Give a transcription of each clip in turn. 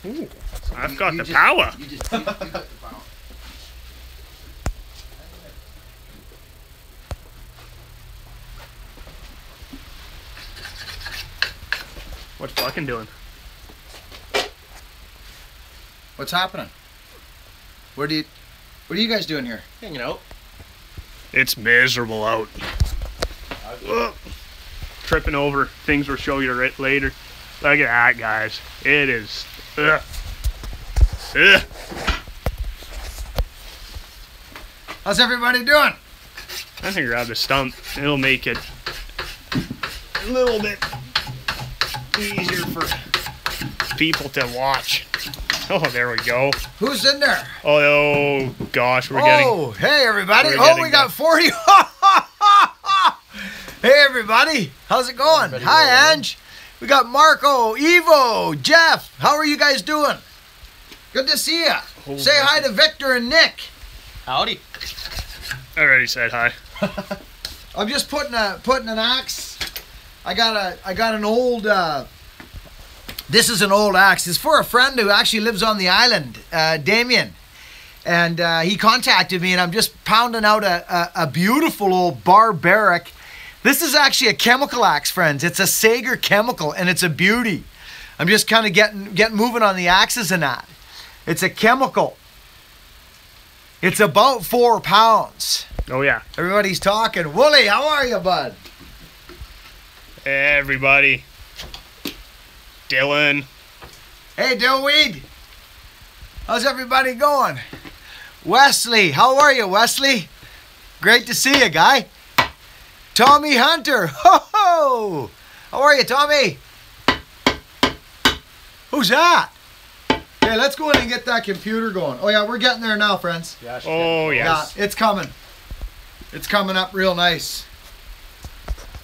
Ooh, I've got the power. You got the power. What's Buckin doing? What's happening? What are you guys doing here? Hanging out. It's miserable out. Ugh. Tripping over things we'll show you later. Look at that, guys. It is. Ugh. Ugh. How's everybody doing? I can grab the stump. It'll make it a little bit easier for people to watch. Oh, there we go. Who's in there? Oh gosh, we're getting. Oh, hey everybody. we're Oh, getting we got the- 40. Hey everybody. How's it going? Hi, Ange. We got Marco, Evo, Jeff. How are you guys doing? Good to see you. Oh, Say hi to Victor and Nick. Howdy. I already said hi. I'm just putting an axe. I got an old. This is an old axe. It's for a friend who actually lives on the island, Damien, and he contacted me, and I'm just pounding out a beautiful old barbaric. This is actually a chemical axe, friends. It's a Sager chemical, and it's a beauty. I'm just kind of getting moving on the axes and that. It's a chemical. It's about 4 pounds. Oh yeah. Everybody's talking. Wooly, how are you, bud? Everybody. Dylan. Hey, Dillweed. How's everybody going? Wesley, how are you, Wesley? Great to see you, guy. Tommy Hunter. Ho ho! How are you, Tommy? Who's that? Okay, let's go in and get that computer going. Oh yeah, we're getting there now, friends. Oh yes. Yeah, it's coming. It's coming up real nice.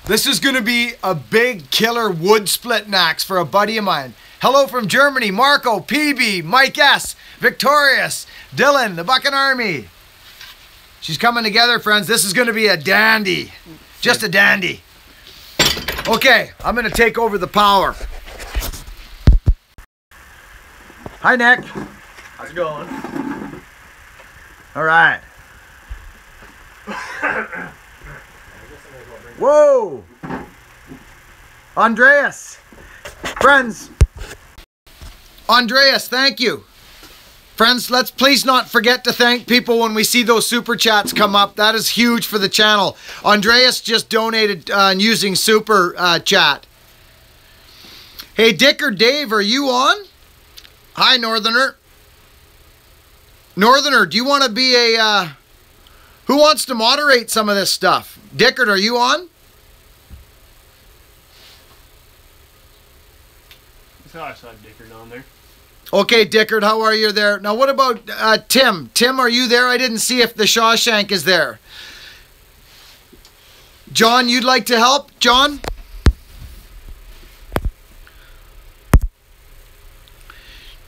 This is going to be a big killer wood splitting axe for a buddy of mine. Hello from Germany, Marco, PB, Mike S, Victorious, Dylan, the Buckin Army. She's coming together, friends. This is going to be a dandy. Just a dandy. Okay, I'm going to take over the power. Hi, Nick. How's it going? All right. Whoa! Andreas! Friends! Andreas, thank you. Friends, let's please not forget to thank people when we see those super chats come up. That is huge for the channel. Andreas just donated using super chat. Hey, Dick or Dave, are you on? Hi, Northerner. Northerner, do you want to be a... who wants to moderate some of this stuff? Dickard, are you on? I saw Dickard on there. Okay, Dickard, how are you there? Now, what about Tim? Tim, are you there? I didn't see if the Shawshank is there. John, you'd like to help? John?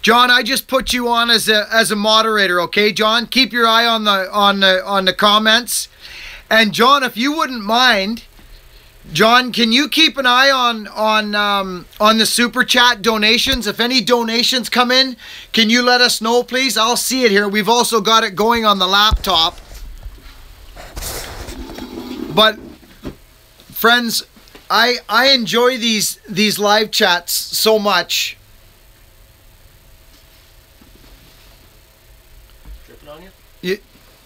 John, I just put you on as a moderator, okay, John? Keep your eye on the comments. And John, if you wouldn't mind, John, can you keep an eye on the super chat donations? If any donations come in, can you let us know, please? I'll see it here. We've also got it going on the laptop. But friends, I enjoy these live chats so much. Dripping on you?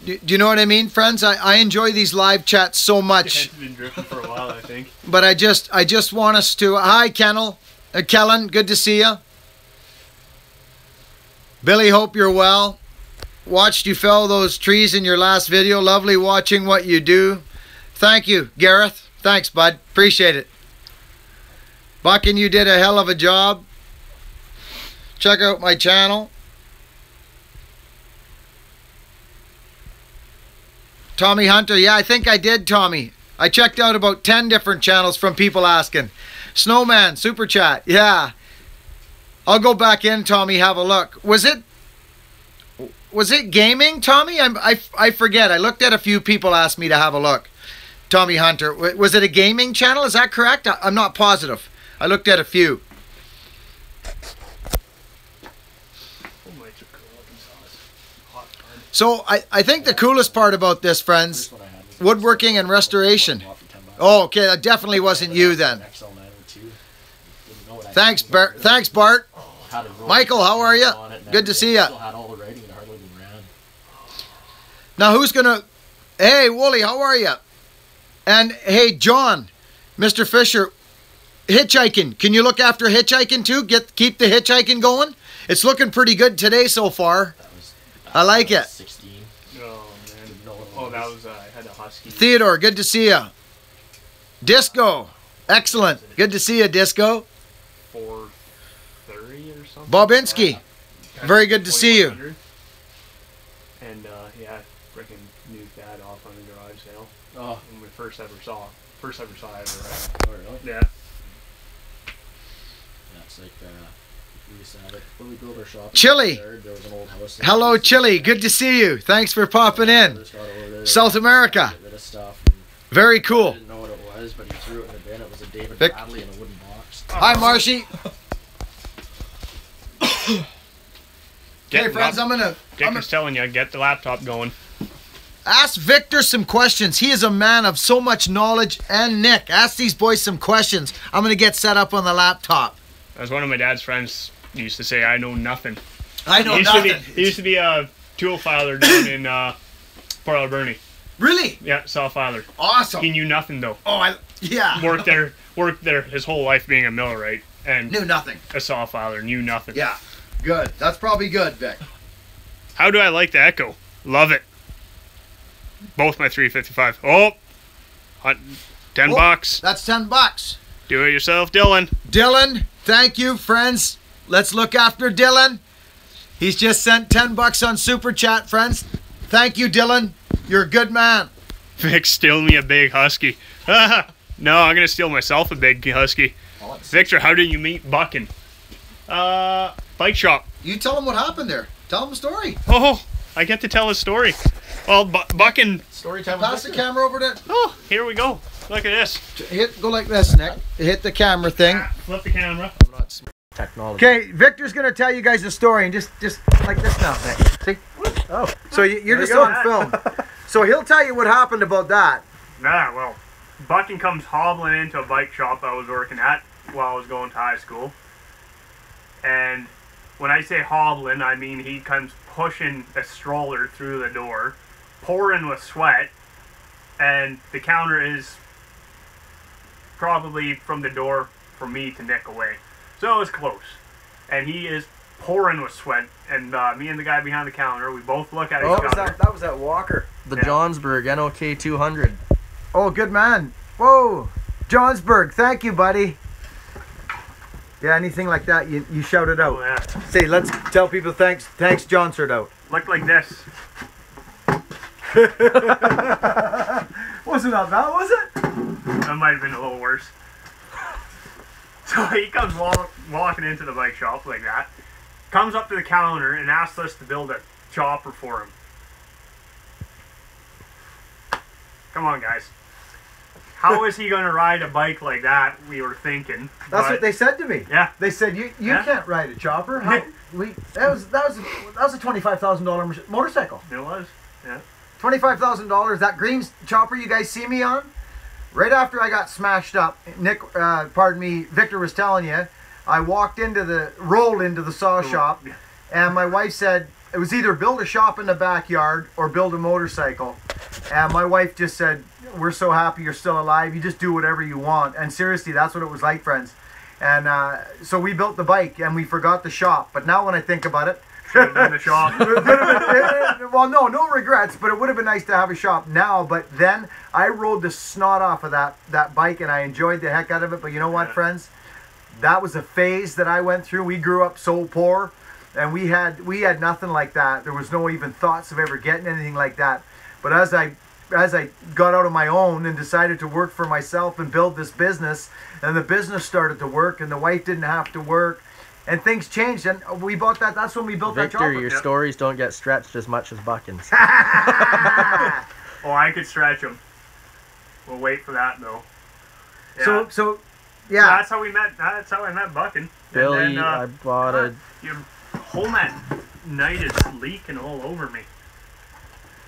Do you know what I mean, friends? I enjoy these live chats so much. It's been dripping for a while, I think. But I just want us to... Hi, Kellen, good to see you. Billy, hope you're well. Watched you fell those trees in your last video. Lovely watching what you do. Thank you, Gareth. Thanks, bud. Appreciate it. Buckin, you did a hell of a job. Check out my channel. Tommy Hunter, yeah, I think I did, Tommy. I checked out about 10 different channels from people asking. Snowman, super chat, yeah. I'll go back in, Tommy, have a look. Was it gaming, Tommy? I forget. I looked at a few people asked me to have a look. Tommy Hunter, was it a gaming channel? Is that correct? I'm not positive. I looked at a few. Lights are cool looking sauce. Hot bud. So I think the coolest part about this, friends, woodworking and restoration. Oh, okay, that definitely wasn't you then. Thanks, Bart. Thanks, Bart. Michael, how are you? Good to see you. Now, who's gonna? Hey, Wooly, how are you? And hey, John, Mr. Fisher, hitchhiking. Can you look after hitchhiking too? Keep the hitchhiking going. It's looking pretty good today so far. I like it. 16. Oh man. Oh, that was I had a husky. Theodore, good to see you. Disco, excellent. Good to see you, Disco. 430 or something. Bobinski, very good to see you. 2100. And yeah, freaking nuked that off on a garage sale. Oh. When we first ever saw it. Oh, really? Yeah. That's like, we used to have it when we built our shop. Chili. There was an old house. Hello, Chili. Good to see you. Thanks for popping in. South America. Get rid of stuff. Very I cool. didn't know what it was, but he threw it in the bin. It was a David Vic- Bradley in a wooden box. Hi, Marshy. Okay, Getting friends, up. Dick is telling you, get the laptop going. ask Victor some questions. He is a man of so much knowledge. And Nick, ask these boys some questions. I'm going to get set up on the laptop. As one of my dad's friends used to say, I know nothing. I know He nothing. used to be a tool filer down in Port Alberni. Really? Yeah, saw filer. Awesome. He knew nothing though. Oh, yeah. Worked there his whole life being a millwright and Knew nothing. a saw filer. Knew nothing. Yeah. Good. That's probably good, Vic. How do I like the Echo? Love it. Both my 355. Oh, 10 Oh. bucks. That's $10. Do it yourself, Dylan. Dylan, thank you, friends. Let's look after Dylan. He's just sent $10 on Super Chat, friends. Thank you, Dylan. You're a good man. Vic, steal me a big husky. No, I'm gonna steal myself a big husky. Victor, how did you meet Buckin? Bike shop. You tell him what happened there. Tell him a story. Oh, I get to tell a story. Well, Buckin. Story time. Pass the camera over to. Oh, here we go. Look at this. Go like this, Nick. Hit the camera thing. Flip the camera. I'm not smart. Technology. Okay, Victor's gonna tell you guys a story, and just like this now, Nick. See? Oh. So you're just you go. on film. So he'll tell you what happened about that. Nah, well, Buckin comes hobbling into a bike shop I was working at while I was going to high school. And when I say hobbling, I mean he comes pushing a stroller through the door, pouring with sweat, and the counter is probably from the door from me to Nick away. So it was close. And he is pouring with sweat, and me and the guy behind the counter, we both look at each other. That was that Walker. The Yeah. Johnsburg NOK 200. Oh, good man. Whoa, Johnsburg. Thank you, buddy. Yeah, anything like that, you shout it Oh, out. yeah. Say, let's tell people thanks, Johnsford out. Looked like this. Wasn't that bad, was it? That might have been a little worse. So he comes walking into the bike shop like that, comes up to the counter and asks us to build a chopper for him. Come on, guys. How is he going to ride a bike like that? We were thinking. That's but- what they said to me. Yeah. They said you Yeah. can't ride a chopper. How, that was a $25,000 motorcycle. It was. Yeah. $25,000. That green chopper you guys see me on. Right after I got smashed up, Victor was telling you, I rolled into the saw shop, and my wife said it was either build a shop in the backyard or build a motorcycle. And my wife just said, we're so happy you're still alive. You just do whatever you want. And seriously, that's what it was like, friends. And so we built the bike, and we forgot the shop. But now when I think about it, Should've done the shop. well, no regrets, but it would have been nice to have a shop now. But then I rode the snot off of that bike, and I enjoyed the heck out of it. But you know what, Yeah. friends? That was a phase that I went through. We grew up so poor, and we had nothing like that. There was no even thoughts of ever getting anything like that. But as I got out on my own and decided to work for myself and build this business, and the business started to work, and the wife didn't have to work, and things changed, and we bought that. That's when we built that Victor, chopper. your stories don't get stretched as much as Buckin's. Oh, I could stretch him. We'll wait for that though. Yeah. So, yeah. That's how we met. That's how I met Buckin. Billy, And then, I bought a your whole man. night is leaking all over me.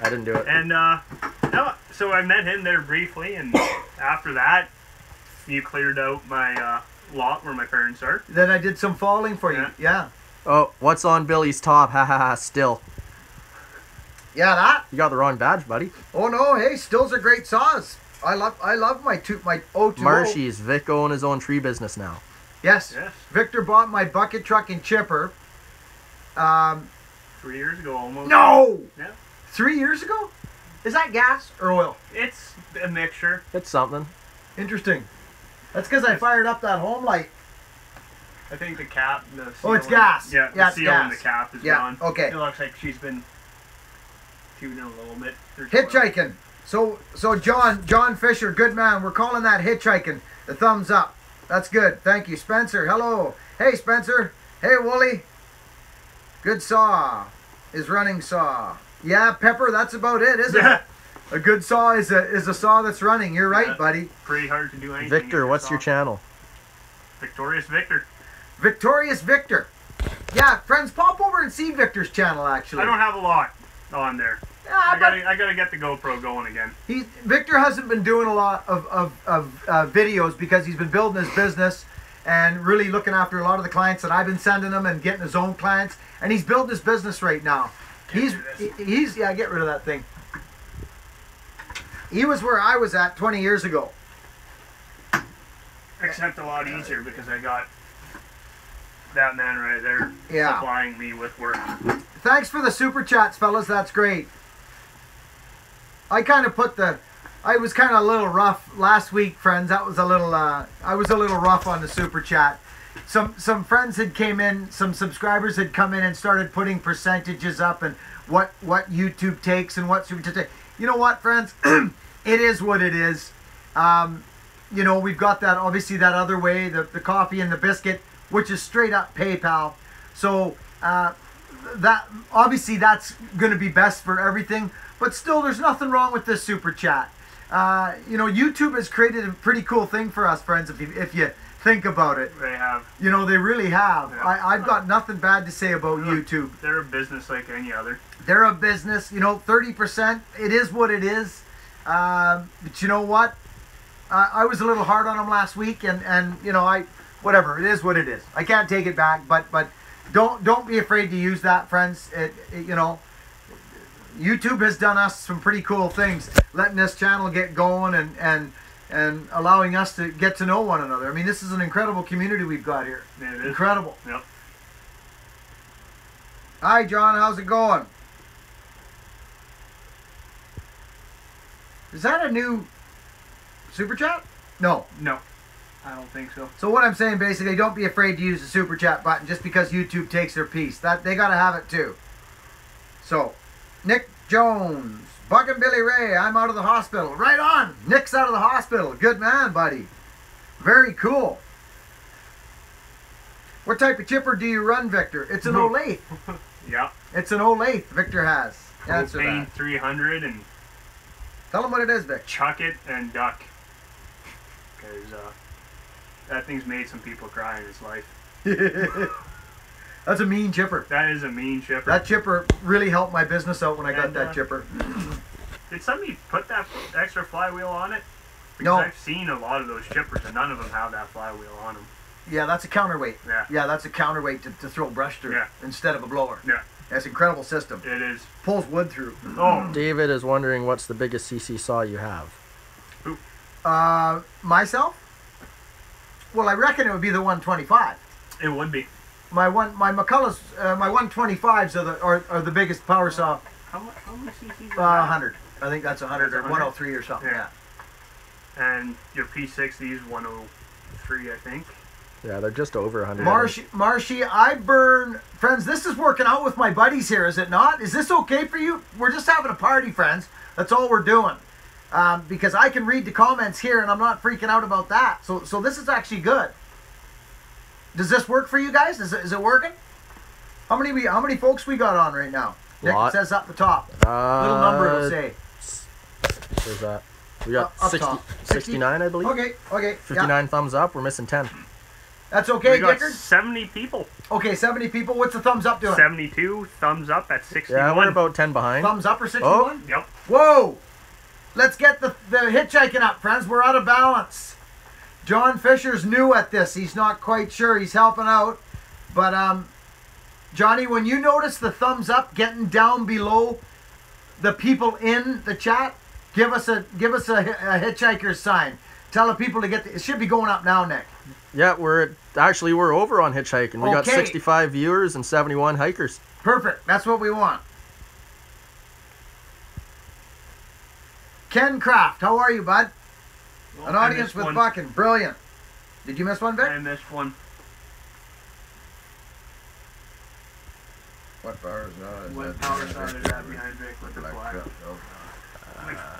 I didn't do it. And no, so I met him there briefly, and after that, you cleared out my lot where my parents are. Then I did some falling for you. Yeah. Oh, what's on Billy's top? Ha ha ha, still. Yeah, that. You got the wrong badge, buddy. Oh no, hey, stills are great saws. I love my 020. Marshy's. Vic owns his own tree business now. Yes. Yes. Victor bought my bucket truck and chipper. 3 years ago almost. No! Yeah. 3 years ago? Is that gas or oil? It's a mixture. It's something. Interesting. That's because I fired up that home light. I think the cap, the seal. Oh, it's gas. Yeah, Yeah, the it's seal gas. and the cap is Yeah, gone. okay. It looks like she's been tuning a little bit. There's Hitchhiking. So John Fisher, good man. We're calling that hitchhiking. The thumbs up. That's good. Thank you. Spencer, hello. Hey, Spencer. Hey, Wooly. Good saw. Is running saw. Yeah, Pepper, that's about it, isn't it? A good saw is a saw that's running. You're right, Yeah. buddy. Pretty hard to do anything. Victor, in what's your saw. channel? Victorious Victor. Victorious Victor. Yeah, friends, pop over and see Victor's channel, actually. I don't have a lot on there. Yeah, I but gotta get the GoPro going again. Victor hasn't been doing a lot of videos because he's been building his business and really looking after a lot of the clients that I've been sending him and getting his own clients. And he's building his business right now. He's yeah, get rid of that thing. He was where I was at 20 years ago. Except a lot easier because I got that man right there supplying me with work. Thanks for the super chats, fellas. That's great. I kind of I was kind of a little rough last week, friends. That was a little, I was a little rough on the super chat. Some friends had came in, some subscribers had come in and started putting percentages up and what YouTube takes and what super chat takes. You know what, friends? It is what it is. You know, we've got that, obviously, that other way, the coffee and the biscuit, which is straight up PayPal. So, that obviously that's going to be best for everything. But still, there's nothing wrong with this super chat. You know, YouTube has created a pretty cool thing for us, friends, if you think about it. They have. You know, they really have. Yeah. I've got nothing bad to say about YouTube. They're a business like any other. They're a business, you know, 30%. It is what it is. But you know what? I was a little hard on them last week, and you know, whatever. It is what it is. I can't take it back, but don't be afraid to use that, friends. You know, YouTube has done us some pretty cool things, letting this channel get going and allowing us to get to know one another. I mean, this is an incredible community we've got here. Yeah, it is. Incredible. Yep. Hi, John. How's it going? Is that a new super chat? No. No, I don't think so. So what I'm saying, basically, don't be afraid to use the super chat button just because YouTube takes their piece. That they got to have it too. So, Nick Jones, Buckin Billy Ray, I'm out of the hospital. Right on. Nick's out of the hospital. Good man, buddy. Very cool. What type of chipper do you run, Victor? It's an Olathe. Yeah. It's an Olathe Victor has. Answer Propane that. 300 and Tell him what it is, Vic. chuck it and duck. Because that thing's made some people cry in his life. That's a mean chipper. That is a mean chipper. That chipper really helped my business out when I got And, that chipper. Did somebody put that extra flywheel on it? Because No. I've seen a lot of those chippers and none of them have that flywheel on them. Yeah, that's a counterweight. Yeah. Yeah, that's a counterweight to throw brush through Yeah. instead of a blower. Yeah. That's an incredible system. It is. Pulls wood through. Oh, David is wondering what's the biggest CC saw you have. Myself? Well, I reckon it would be the 125. it would be. My McCullough's, my 125s are the biggest power saw. How much CCs is that? 100. I think that's 100 or That's 103 or something. Yeah. Yeah. And your P60 is 103, I think. Yeah, they're just over 100. Marshy, I burn. Friends, this is working out with my buddies here, is it not? Is this okay for you? We're just having a party, friends. That's all we're doing. Because I can read the comments here and I'm not freaking out about that. So this is actually good. Does this work for you guys? Is it working? How many folks we got on right now? Nick Lot. says up the top. Little number it'll say. Where's that? We got Up 60, top. 69, I believe. Okay. 59 thumbs up. We're missing 10. That's okay, We got Dickard? 70 people. Okay, 70 people. What's the thumbs up doing? 72, thumbs up at 61. Yeah, we're about 10 behind. Thumbs up or 61? Yep. Whoa! Let's get the hitchhiking up, friends. We're out of balance. John Fisher's new at this. He's not quite sure. He's helping out. But, Johnny, when you notice the thumbs up getting down below the people in the chat, give us a hitchhiker's sign. Tell the people to get it should be going up now, Nick. Yeah, we're over on hitchhiking. We got Okay. 65 viewers and 71 hikers. Perfect. That's what we want. Ken Kraft, how are you, bud? Well, An I audience missed with one. Buckin. Brilliant. Did you miss one, Vic? I missed one. What power's not? What power side is that behind Vic with the black?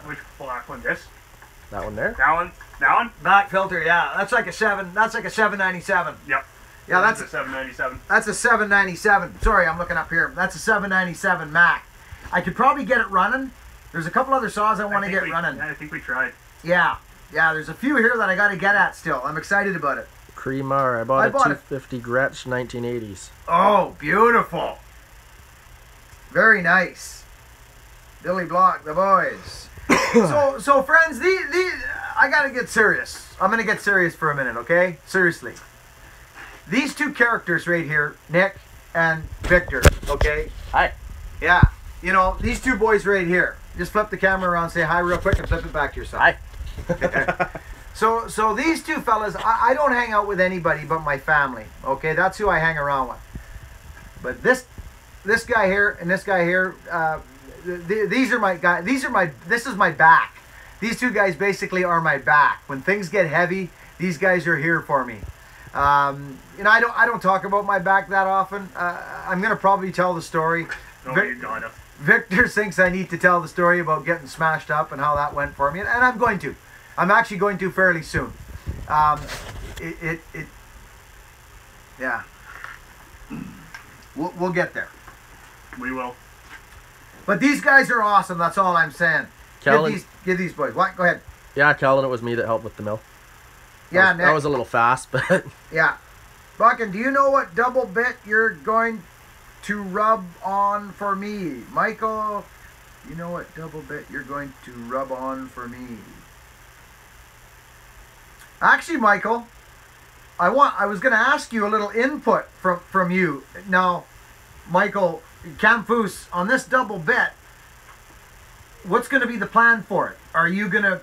Which black one? This? That one there? That one? That one? Back filter, yeah. That's like a 797. Yep. Yeah, That's a 797. That's a 797. Sorry, I'm looking up here. That's a 797 Mac. I could probably get it running. There's a couple other saws I want to get running. I think we tried. Yeah. Yeah, there's a few here that I got to get at still. I'm excited about it. Creemar. I bought a 250 Gretsch 1980s. Oh, beautiful. Very nice. Billy Block, the boys. so friends, I got to get serious. I'm going to get serious for a minute, okay? Seriously. These two characters right here, Nick and Victor, okay? Hi. Yeah. You know, these two boys right here. Just flip the camera around, say hi real quick, and flip it back to yourself. Hi. So these two fellas, I don't hang out with anybody but my family, okay? That's who I hang around with. But this guy here and this guy here, these are my guys. This is my back. These two guys basically are my back. When things get heavy, these guys are here for me. You know, I don't talk about my back that often. I'm gonna probably tell the story. No, you gotta. Victor thinks I need to tell the story about getting smashed up and how that went for me, and I'm going to. I'm actually going to fairly soon. Yeah. We'll get there. We will. But these guys are awesome. That's all I'm saying. Kellen, Give these boys. What? Go ahead. yeah, Kellen, it was me that helped with the mill. Yeah, That was a little fast, but yeah. Buckin, do you know what double bit you're going to rub on for me? Michael, you know what double bit you're going to rub on for me? Actually, Michael, I was going to ask you a little input from you. Now, Michael, Camfoose, on this double bit, what's going to be the plan for it? Are you gonna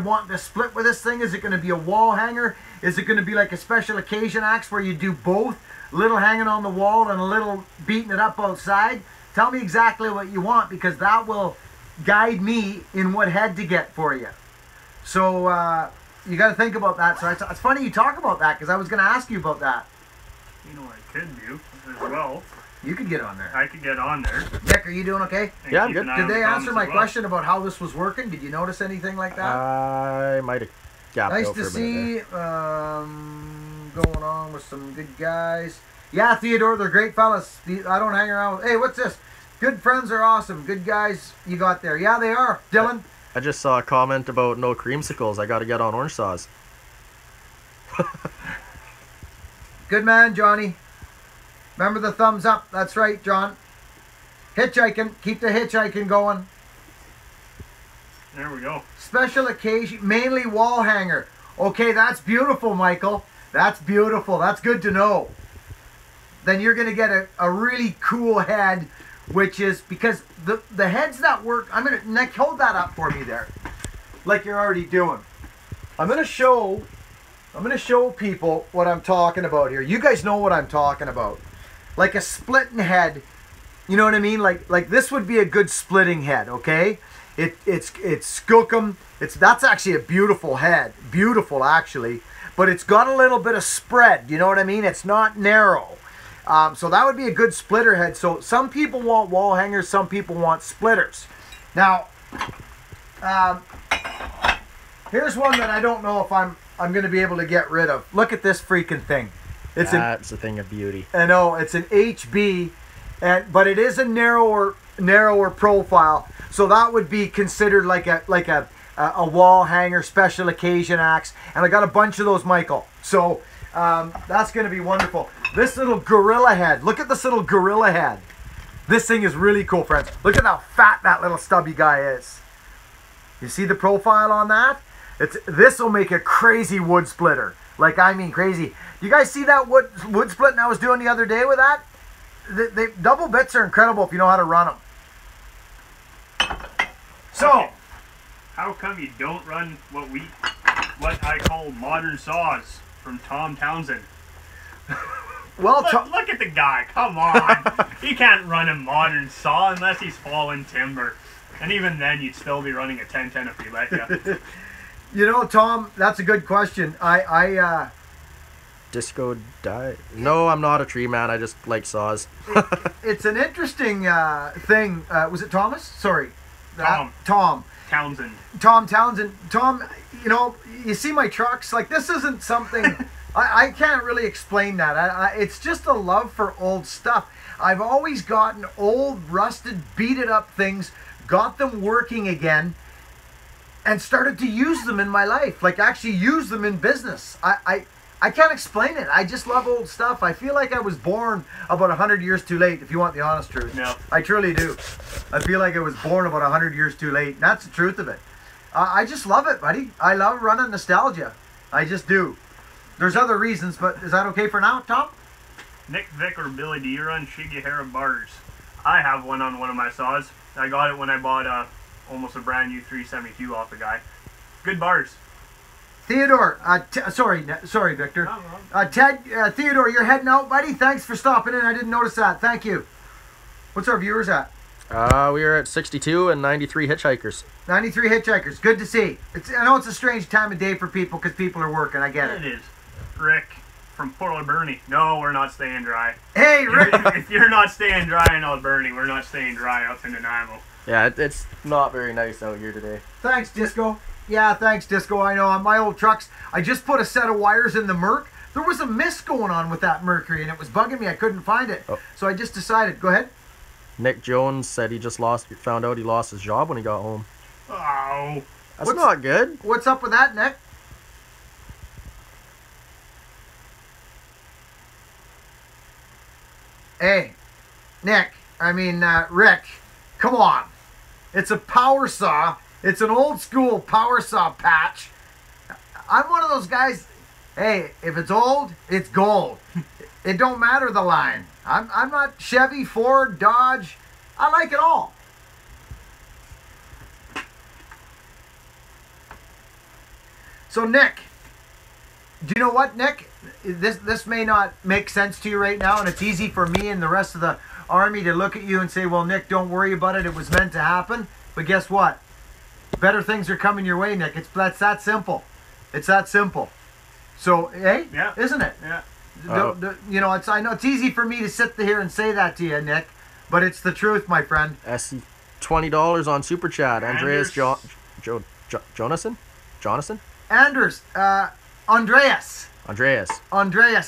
want to split with this thing? Is it going to be a wall hanger? Is it going to be like a special occasion axe where you do both, a little hanging on the wall and a little beating it up outside? Tell me exactly what you want, because that will guide me in what head to get for you. So you got to think about that. So it's funny you talk about that, because I was going to ask you about that. You know what I could do as well. You could get on there. I could get on there. Nick, are you doing okay? And Yeah, I'm keep good. an eye Did on the they comments answer my as well. question about how this was working? Did you notice anything like that? I might have gapped Nice out to for a minute see. Going on with some good guys. Yeah, Theodore, they're great fellas. I don't hang around with. Hey, what's this? Good friends are awesome. Good guys you got there. Yeah, they are. Dylan? I just saw a comment about no creamsicles. I got to get on orange saws. Good man, Johnny. Remember the thumbs up. That's right, John. Hitchhiking. Keep the hitchhiking going. There we go. Special occasion, mainly wall hanger. Okay, that's beautiful, Michael. That's beautiful. That's good to know. Then you're going to get a really cool head, which is because the heads that work. Nick, hold that up for me there, like you're already doing. I'm gonna show people what I'm talking about here. You guys know what I'm talking about. Like a splitting head. You know what I mean? Like this would be a good splitting head, okay? It's skookum. That's actually a beautiful head. Beautiful actually. But it's got a little bit of spread, you know what I mean? It's not narrow. So that would be a good splitter head. So some people want wall hangers, some people want splitters. Now, here's one that I don't know if I'm going to be able to get rid of. Look at this freaking thing. That's a thing of beauty. I know, it's an HB, but it is a narrower profile. So that would be considered like a wall hanger, special occasion axe. And I got a bunch of those, Michael. So That's going to be wonderful. This little gorilla head. Look at this little gorilla head. This thing is really cool, friends. Look at how fat that little stubby guy is. You see the profile on that? This will make a crazy wood splitter. Like, I mean crazy. You guys see that wood splitting I was doing the other day with that? The double bits are incredible if you know how to run them. So, okay. How come you don't run what I call modern saws from Tom Townsend? well, look at the guy. Come on. He can't run a modern saw unless he's fallen timber. And even then, you'd still be running a 1010 if he let you. You know, Tom, that's a good question. Disco die? No, I'm not a tree man. I just like saws. It's an interesting thing. Was it Thomas? Sorry. Tom Townsend. Tom Townsend. Tom, you know, you see my trucks? Like, this isn't something... I can't really explain that. It's just a love for old stuff. I've always gotten old, rusted, beat-it up things, got them working again, and started to use them in my life. Like, actually use them in business. I can't explain it. I just love old stuff. I feel like I was born about 100 years too late, if you want the honest truth. No. I truly do. I feel like I was born about 100 years too late. And that's the truth of it. I just love it, buddy. I love running nostalgia. I just do. There's other reasons, but is that okay for now, Tom? Nick, Vic, or Billy, do you run Shigehara bars? I have one on one of my saws. I got it when I bought almost a brand new 372 off a guy. Good bars. Theodore, sorry, Victor. Ted, Theodore, you're heading out, buddy. Thanks for stopping in. I didn't notice that. Thank you. What's our viewers at? We are at 62 and 93 hitchhikers. 93 hitchhikers. Good to see. I know it's a strange time of day for people because people are working. I get it. It is. Rick from Port Alberni. No, we're not staying dry. Hey, Rick. If you're not staying dry in Alberni, we're not staying dry up in Nanaimo. Yeah, it's not very nice out here today. Thanks, Disco. Yeah, thanks, Disco. I know on my old trucks, I just put a set of wires in the Merc. There was a mist going on with that Mercury, and it was bugging me. I couldn't find it. Oh. So I just decided. Go ahead. Nick Jones said he just found out he lost his job when he got home. Oh. That's not good. What's up with that, Nick? Hey, Nick, Rick, come on. It's a power saw. It's an old school power saw patch. I'm one of those guys, hey, if it's old, it's gold. It don't matter the line. I'm not Chevy, Ford, Dodge. I like it all. So, Nick, do you know what, Nick? This may not make sense to you right now, and it's easy for me and the rest of the Army to look at you and say, well, Nick, don't worry about it. It was meant to happen. But guess what? Better things are coming your way, Nick. That's that simple. It's that simple. So, hey, yeah. Isn't it? Yeah. You know, I know it's easy for me to sit here and say that to you, Nick, but it's the truth, my friend. SC $20 on Super Chat. Andreas Jonathan? Andreas,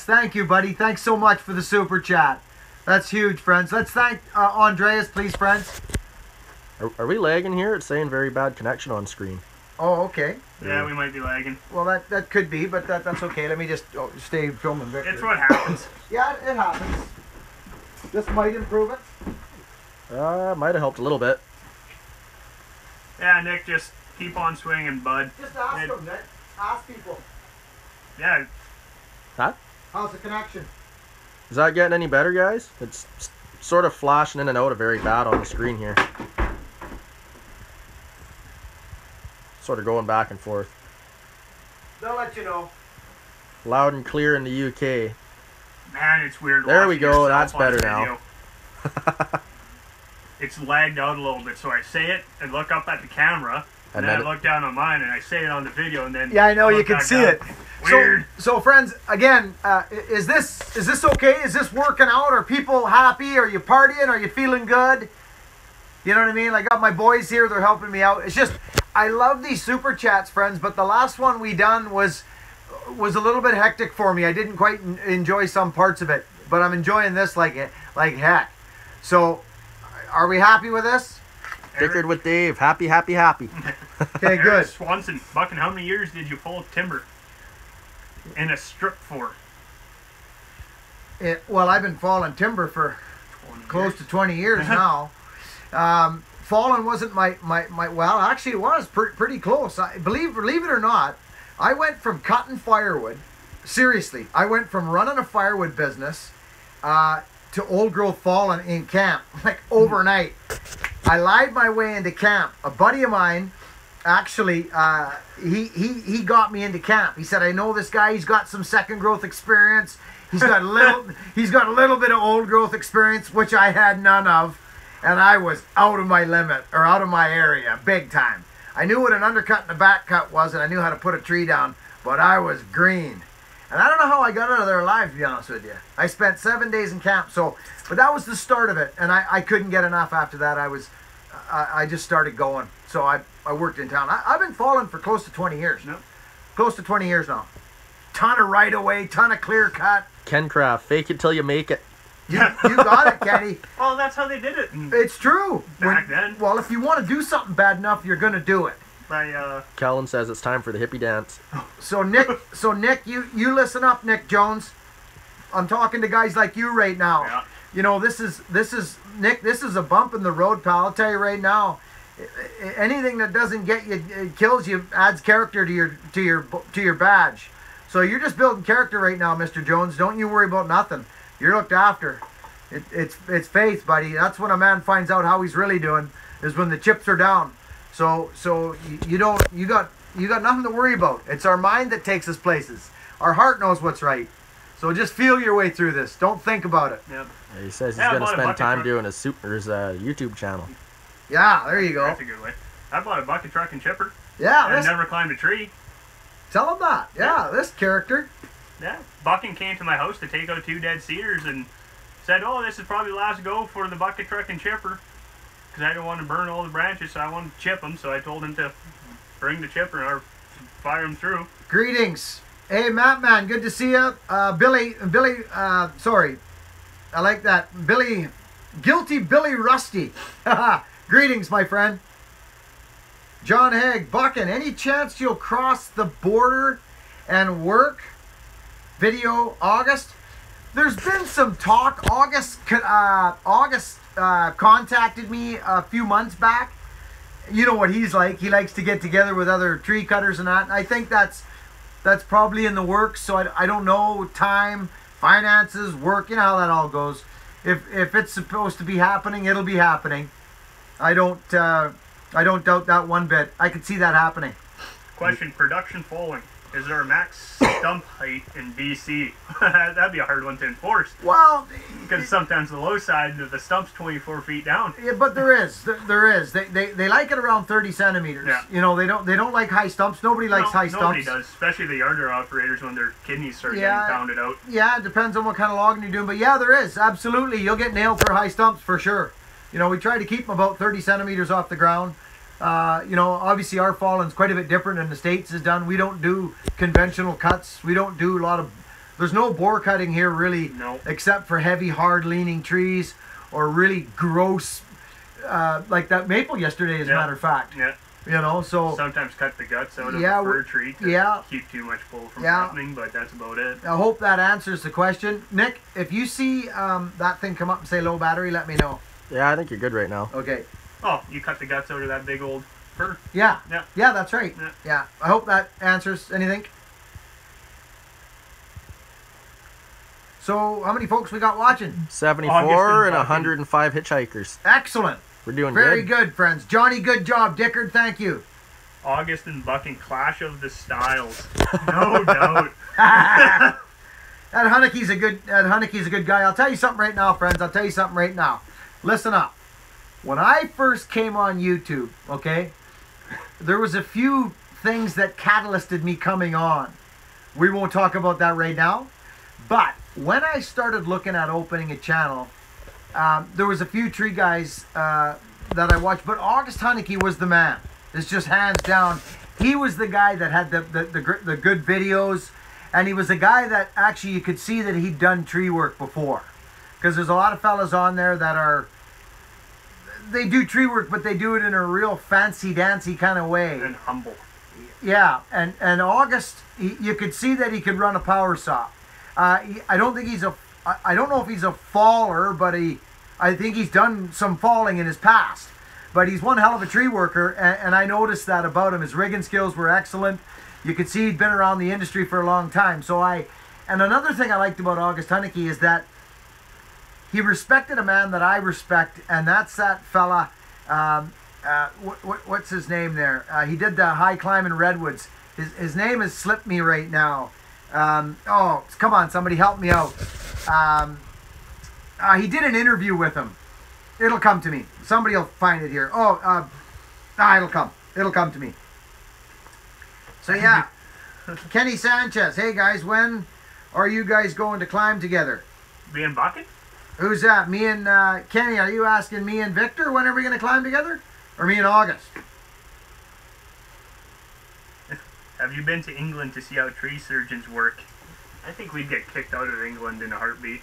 thank you, buddy. Thanks so much for the Super Chat. That's huge, friends. Let's thank Andreas, please, friends. Are we lagging here? It's saying very bad connection on screen. Oh, okay. Yeah, we might be lagging. Well, that could be, but that's okay. Let me just stay filming, Victor. It's what happens. Yeah, it happens. This might improve it. Might have helped a little bit. Yeah, Nick, just keep on swinging, bud. Just ask them, Nick. Ask people. Yeah. Huh? How's the connection? Is that getting any better, guys? It's sort of flashing in and out very bad on the screen here. Sort of going back and forth. They'll let you know. Loud and clear in the UK. Man, it's weird. There we go. watching That's yourself on better now. video. It's lagged out a little bit, so I say it and look up at the camera, and then I look down on mine and I say it on the video, and then yeah, I know you look can back see down. it. Weird. So friends, again, is this okay? Is this working out? Are people happy? Are you partying? Are you feeling good? You know what I mean? I got my boys here. They're helping me out. It's just, I love these super chats, friends, but the last one we done was a little bit hectic for me. I didn't quite enjoy some parts of it, but I'm enjoying this like heck. So, are we happy with this? Dickered with Dave. Happy, happy, happy. Okay, good. Swanson, Buckin, how many years did you pull timber in a strip for? Well, I've been falling timber for close to 20 years now. Fallen wasn't my well, actually it was pretty close. Believe it or not, I went from cutting firewood, seriously, I went from running a firewood business to old growth fallen in camp, like overnight. I lied my way into camp. A buddy of mine, actually, he got me into camp. He said, I know this guy, he's got some second growth experience. He's got a little bit of old growth experience, which I had none of. And I was out of my limit, or out of my area, big time. I knew what an undercut and a back cut was, and I knew how to put a tree down, but I was green. And I don't know how I got out of there alive, to be honest with you. I spent 7 days in camp, but that was the start of it, and I couldn't get enough after that. I just started going. So I worked in town. I've been falling for close to 20 years. Yep. Close to 20 years now. Ton of right away, ton of clear cut. Kencraft, fake it till you make it. You got it, Kenny. Well, that's how they did it. It's true. Back then. Well, if you want to do something bad enough, you're going to do it. Kellen says it's time for the hippie dance. So Nick, you listen up, Nick Jones. I'm talking to guys like you right now. Yeah. You know, this is Nick. This is a bump in the road, pal. I'll tell you right now. Anything that doesn't get you, it kills you, adds character to your badge. So you're just building character right now, Mr. Jones. Don't you worry about nothing. You're looked after. It's faith, buddy. That's when a man finds out how he's really doing, is when the chips are down. So you got nothing to worry about. It's our mind that takes us places. Our heart knows what's right. So just feel your way through this. Don't think about it. Yep. Yeah, he says he's gonna spend time doing his YouTube channel. Yeah, there you go. That's a good way. I bought a bucket truck and chipper. Yeah, I never climbed a tree. Tell him that. Yeah, this character. Yeah, Buckin came to my house to take out 2 dead cedars and said, "Oh, this is probably the last go for the bucket truck and chipper," because I didn't want to burn all the branches, so I wanted to chip them. So I told him to bring the chipper and I'll fire them through. Greetings. Hey, Matt, man, good to see you. Billy, sorry, I like that. Guilty Billy Rusty. Greetings, my friend. John Haig, Buckin, any chance you'll cross the border and work? Video August. There's been some talk. August contacted me a few months back. You know what he's like. He likes to get together with other tree cutters and that. And I think that's probably in the works. So I don't know, time, finances, work. You know how that all goes. If it's supposed to be happening, it'll be happening. I don't doubt that one bit. I could see that happening. Question: production falling. Is there a max stump height in BC? That'd be a hard one to enforce. Well, because sometimes the low side of the stump's 24 feet down. Yeah, but there is. They like it around 30 centimeters. Yeah. You know, they don't like high stumps. Nobody likes high stumps. Nobody does, especially the yarder operators when their kidneys start getting pounded out. Yeah, it depends on what kind of logging you're doing. But yeah, there is. Absolutely. You'll get nailed for high stumps for sure. You know, we try to keep them about 30 centimeters off the ground. You know, obviously our fallen's quite a bit different than the States is done. We don't do conventional cuts. We don't do a lot of... There's no bore cutting here really, except for heavy, hard-leaning trees or really gross, like that maple yesterday, as a matter of fact. Yeah. You know, so... Sometimes cut the guts out of a fir tree to keep too much pull from happening, but that's about it. I hope that answers the question. Nick, if you see that thing come up and say low battery, let me know. Yeah, I think you're good right now. Okay. Oh, you cut the guts out of that big old fir? Yeah. Yeah. Yeah, that's right. Yeah. I hope that answers anything. So, how many folks we got watching? 74 and 105 hitchhikers. Excellent. We're doing very good, friends. Johnny, good job. Dickard, thank you. August and Buckin, clash of the styles. No doubt. That Huneke's a good guy. I'll tell you something right now, friends. I'll tell you something right now. Listen up. When I first came on YouTube, okay, there was a few things that catalysted me coming on. We won't talk about that right now. But when I started looking at opening a channel, there was a few tree guys that I watched, but August Huneke was the man. It's just hands down. He was the guy that had the good videos, and he was a guy that actually you could see that he'd done tree work before. Because there's a lot of fellas on there that are... They do tree work, but they do it in a real fancy-dancy kind of way. And humble. Yeah, and August, you could see that he could run a power saw. I don't think he's I don't know if he's a faller, but I think he's done some falling in his past. But he's one hell of a tree worker, and I noticed that about him. His rigging skills were excellent. You could see he'd been around the industry for a long time. And another thing I liked about August Hunnicky is that he respected a man that I respect, and that's that fella. What's his name there? He did the high climb in Redwoods. His name has slipped me right now. Oh, come on, somebody help me out. He did an interview with him. It'll come to me. Somebody will find it here. It'll come. It'll come to me. So yeah, Kenny Sanchez. Hey guys, when are you guys going to climb together? Me and Buckin? Who's that? Me and Kenny. Are you asking me and Victor when are we going to climb together? Or me and August? Have you been to England to see how tree surgeons work? I think we'd get kicked out of England in a heartbeat.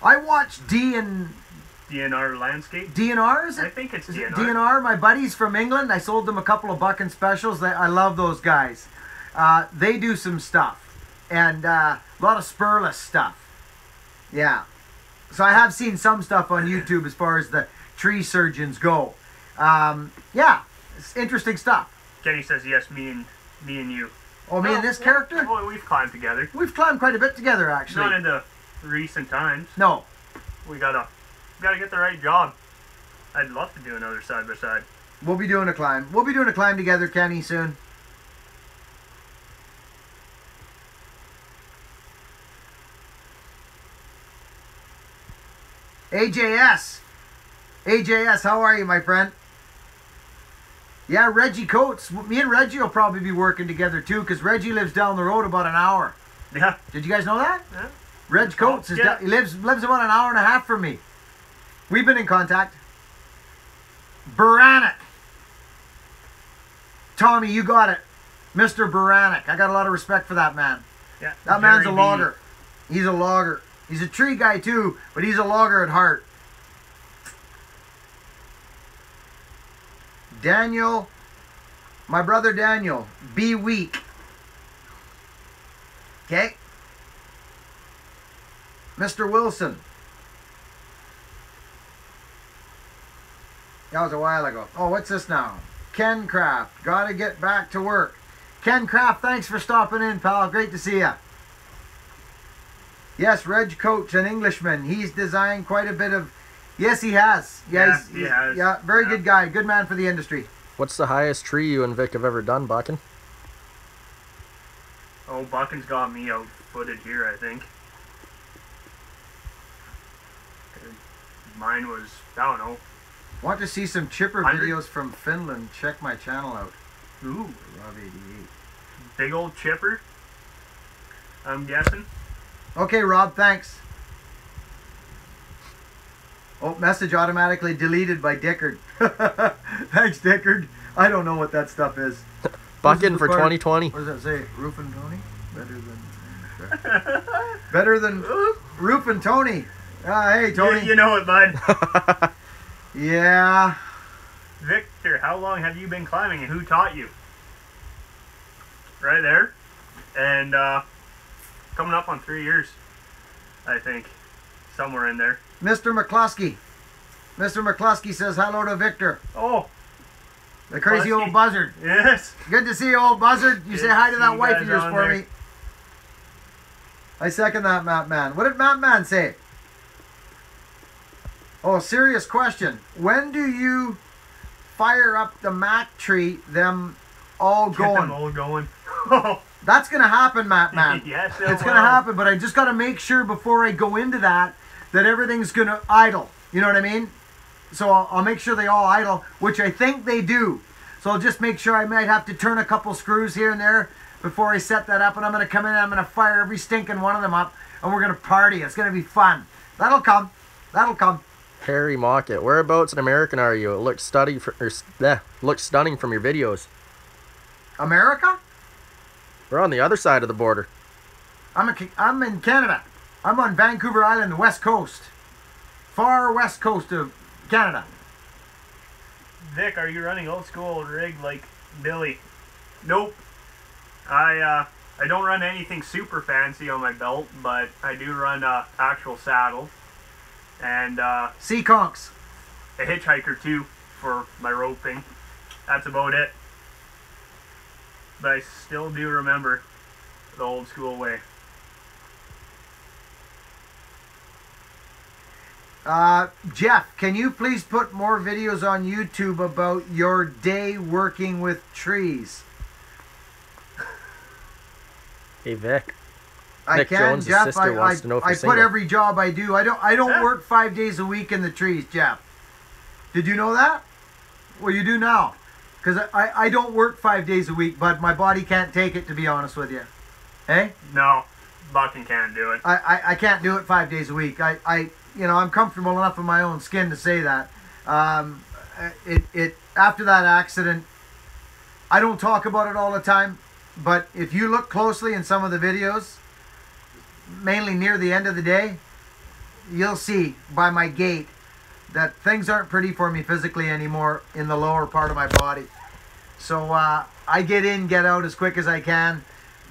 I watched DNR Landscape? DNR, is it? I think it's DNR. DNR, my buddies from England. I sold them a couple of Buckin specials. I love those guys. They do some stuff. And a lot of spurless stuff. Yeah. So I have seen some stuff on YouTube as far as the tree surgeons go. Yeah, it's interesting stuff. Kenny says yes, me and you. Oh, me and this character? Well, we've climbed together. We've climbed quite a bit together, actually. Not in the recent times. No. We gotta get the right job. I'd love to do another side by side. We'll be doing a climb. We'll be doing a climb together, Kenny, soon. AJS, how are you, my friend? Yeah, Reggie Coates. Me and Reggie will probably be working together too, because Reggie lives down the road about an hour. Yeah. Did you guys know that? Yeah. Reg Coates he lives about an hour and a half from me. We've been in contact. Baranek. Tommy, you got it. Mr. Baranek. I got a lot of respect for that man. Yeah. That man's a logger. He's a logger. He's a tree guy too, but he's a logger at heart. Daniel, my brother Daniel, be weak. Okay? Mr. Wilson. That was a while ago. Oh, what's this now? Ken Craft. Gotta get back to work. Ken Craft, thanks for stopping in, pal. Great to see ya. Yes, Reg Coates, an Englishman. He's designed quite a bit of... Yes, he has. Yeah, he has. Yeah, very good guy. Good man for the industry. What's the highest tree you and Vic have ever done, Buckin? Oh, Buckin's got me outfooted here, I think. Mine was, I don't know. Want to see some chipper 100? videos from Finland? Check my channel out. Ooh. Rob 88. Big old chipper, I'm guessing. Okay, Rob, thanks. Oh, message automatically deleted by Dickard. Thanks, Dickard. I don't know what that stuff is. Buckin for 2020. What does that say? Roof and Tony? Better than Roof and Tony. Hey, Tony. You know it, bud. Yeah. Victor, how long have you been climbing and who taught you? Right there. And coming up on 3 years, I think. Somewhere in there. Mr. McCluskey. Mr. McCluskey says hello to Victor. Oh. The crazy McCluskey. old buzzard. Yes. Good to see you, old buzzard. You Good say hi to to that see wife you of guys yours on for there. me. I second that, Matt Man. What did Matt Man say? Oh, serious question. When do you fire up the Mac tree, them all Get going? them all going. That's going to happen, Matt Man. Yes, it It's going to will. happen, but I just got to make sure before I go into that everything's going to idle. You know what I mean? So I'll make sure they all idle, which I think they do. So I'll just make sure I might have to turn a couple screws here and there before I set that up. And I'm going to come in and I'm going to fire every stinking one of them up. And we're going to party. It's going to be fun. That'll come. That'll come. Harry Mockett. Whereabouts in American are you? It looks stunning from your videos. America? We're on the other side of the border. I'm in Canada. I'm on Vancouver Island, the west coast. Far west coast of Canada. Vic, are you running old school rig like Billy? Nope. I I don't run anything super fancy on my belt, but I do run a actual saddle and Sea conchs. a hitchhiker too for my roping. That's about it. But I still do remember the old school way. Jeff, can you please put more videos on YouTube about your day working with trees? Hey Vic. I Nick can, Jones' Jeff. sister wants to know if I you're put single. every job I do. I don't Yeah. work 5 days a week in the trees, Jeff. Did you know that? Well, you do now. Because I don't work 5 days a week, but my body can't take it, to be honest with you. Hey? No, Buckin can't do it. I can't do it 5 days a week. I'm comfortable enough in my own skin to say that. After that accident, I don't talk about it all the time, but if you look closely in some of the videos, mainly near the end of the day, you'll see by my gait that things aren't pretty for me physically anymore in the lower part of my body. So I get in, get out as quick as I can.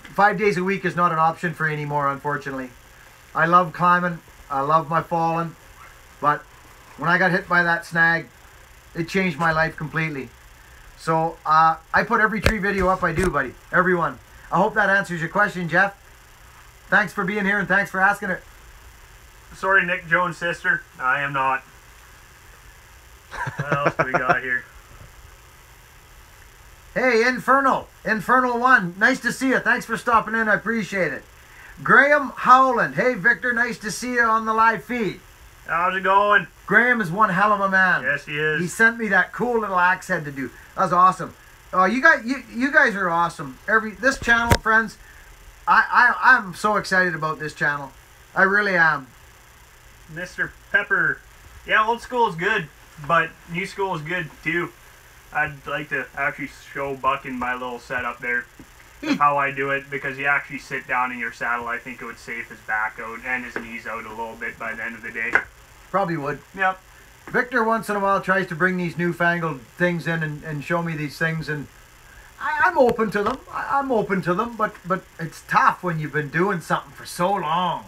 5 days a week is not an option for anymore, unfortunately. I love climbing. I love my falling. But when I got hit by that snag, it changed my life completely. So I put every tree video up I do, buddy. Every one. I hope that answers your question, Jeff. Thanks for being here and thanks for asking it. Sorry, Nick Jones' sister. I am not. What else do we got here? Hey, Infernal 1, nice to see you. Thanks for stopping in. I appreciate it. Graham Howland. Hey, Victor, nice to see you on the live feed. How's it going? Graham is one hell of a man. Yes, he is. He sent me that cool little axe head to do. That was awesome. Oh, you guys are awesome. This channel, friends, I'm so excited about this channel. I really am. Mr. Pepper. Yeah, old school is good, but new school is good too. I'd like to actually show Buckin my little setup there of how I do it, because you actually sit down in your saddle. I think it would save his back out and his knees out a little bit by the end of the day. Probably would. Yep. Victor once in a while tries to bring these newfangled things in and show me these things, and I'm open to them. I'm open to them, but it's tough when you've been doing something for so long.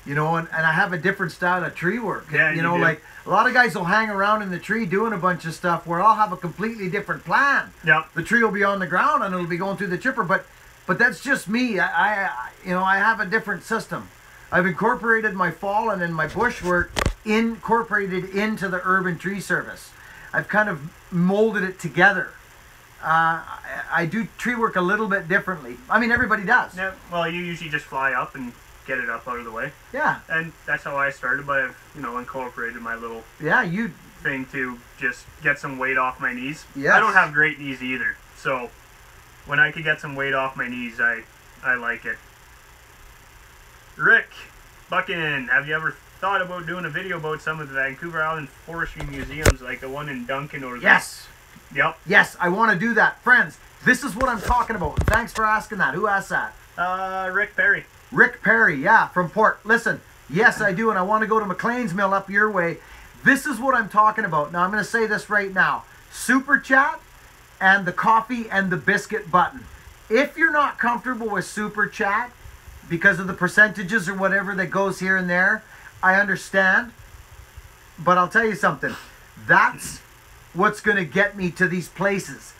You know, and I have a different style of tree work. Yeah, you know, do. like a lot of guys will hang around in the tree doing a bunch of stuff where I'll have a completely different plan. Yep. The tree will be on the ground and it'll be going through the chipper, but that's just me. I have a different system. I've incorporated my fallen and my bush work incorporated into the urban tree service. I've kind of molded it together. I do tree work a little bit differently. I mean, everybody does. Yeah. Well, you usually just fly up and get it up out of the way. Yeah. And that's how I started, but I've, incorporated my little Yeah, you. thing to just get some weight off my knees. Yes. I don't have great knees either, so when I could get some weight off my knees, I like it. Rick Buckin, have you ever thought about doing a video about some of the Vancouver Island forestry museums, like the one in Duncan or Yes. Yep. Yes, I want to do that. Friends, this is what I'm talking about. Thanks for asking that. Who asked that? Rick Perry. Rick Perry, yeah, from Port. Listen, yes, I do, and I want to go to McLean's Mill up your way. This is what I'm talking about. Now, I'm going to say this right now. Super Chat and the coffee and the biscuit button. If you're not comfortable with Super Chat because of the percentages or whatever that goes here and there, I understand. But I'll tell you something. That's what's going to get me to these places.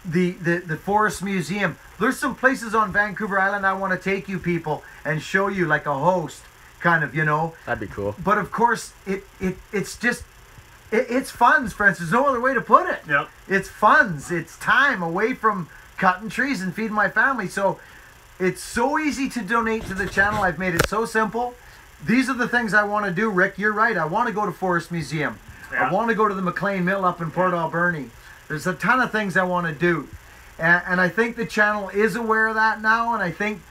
The Forest Museum. There's some places on Vancouver Island I want to take you people and show you like a host, kind of, That'd be cool. But of course, it's just, it's funds, friends. There's no other way to put it. Yep. It's funds. It's time away from cutting trees and feeding my family. So it's so easy to donate to the channel. I've made it so simple. These are the things I want to do, Rick. You're right. I want to go to Forest Museum. Yeah. I want to go to the McLean Mill up in Port Alberni. There's a ton of things I want to do. And I think the channel is aware of that now. And I think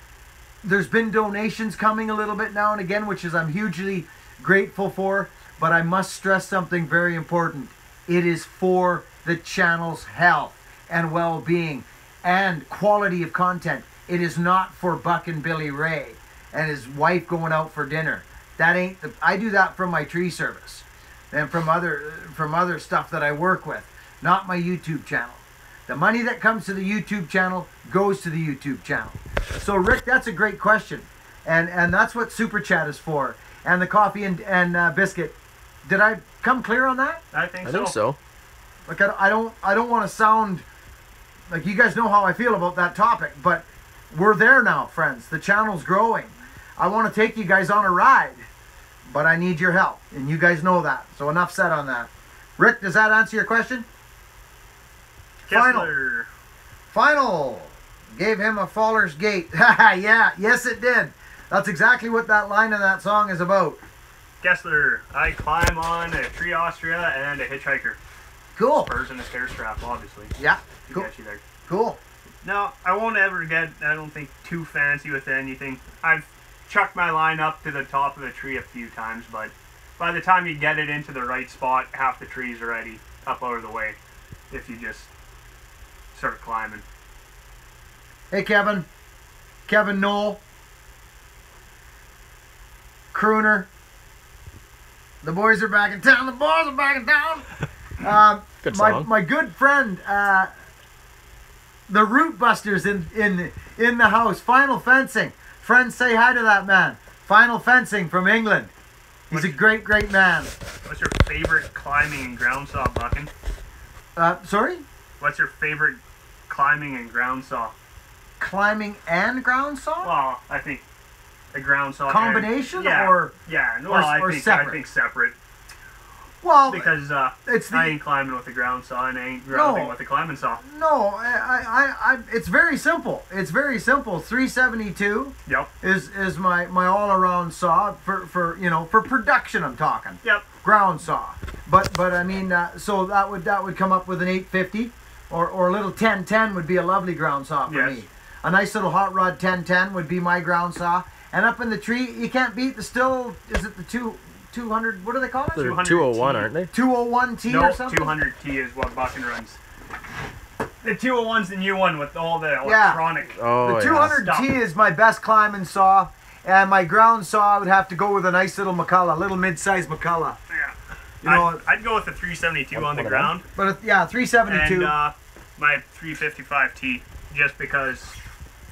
there's been donations coming a little bit now and again, which is I'm hugely grateful for. But I must stress something very important. It is for the channel's health and well-being and quality of content. It is not for Buck and Billy Ray and his wife going out for dinner. That ain't I do that from my tree service and from other stuff that I work with, not my YouTube channel. The money that comes to the YouTube channel goes to the YouTube channel. So Rick, that's a great question, and that's what Super Chat is for, and the coffee and biscuit. Did I come clear on that? I think I so. think so. Like I don't want to sound like you guys know how I feel about that topic, but we're there now, friends. The channel's growing. I want to take you guys on a ride, but I need your help, and you guys know that. So enough said on that. Rick, does that answer your question? Kessler. Final. Gave him a faller's gait. Yeah, yes it did. That's exactly what that line in that song is about. Kessler. I climb on a tree Austria and a hitchhiker. Cool. Spurs and a stair strap, obviously. Yeah, To cool. get you there. Cool. No, I won't ever get, I don't think, too fancy with anything. I've chucked my line up to the top of the tree a few times, but by the time you get it into the right spot, half the tree's already up out of the way if you just start climbing. Hey, Kevin. Kevin Knoll. Crooner. The boys are back in town. The boys are back in town. Good song. My good friend, the Root Busters in the house. Final Fencing. Friends, say hi to that man. Final Fencing from England. He's a great, great man. What's your favorite climbing and ground saw, Buckin? Sorry? What's your favorite climbing and ground saw? Climbing and ground saw? Well, I think a ground saw. Combination yeah, or yeah, no, or I think separate? separate Well, because it's I ain't climbing with a ground saw and I ain't grounding with a climbing saw. No, it's very simple. It's very simple. 372 Yep. is my all around saw for you know, for production. I'm talking. Yep. Ground saw. But I mean, so that would come up with an 850 or a little 1010 would be a lovely ground saw for Yes. me. A nice little hot rod 1010 would be my ground saw. And up in the tree, you can't beat the still. Is it the 200? What do they call it? They're 200 201, T. aren't they? 201T No, or something? 200T is what Buckin runs. The 201's the new one with all the electronic. Oh, The yeah. 200T is my best climbing saw, and my ground saw I would have to go with a nice little McCullough, little mid-sized McCullough. Yeah. You know, I'd go with the 372 on the One of ground but yeah, 372. and my 355T, just because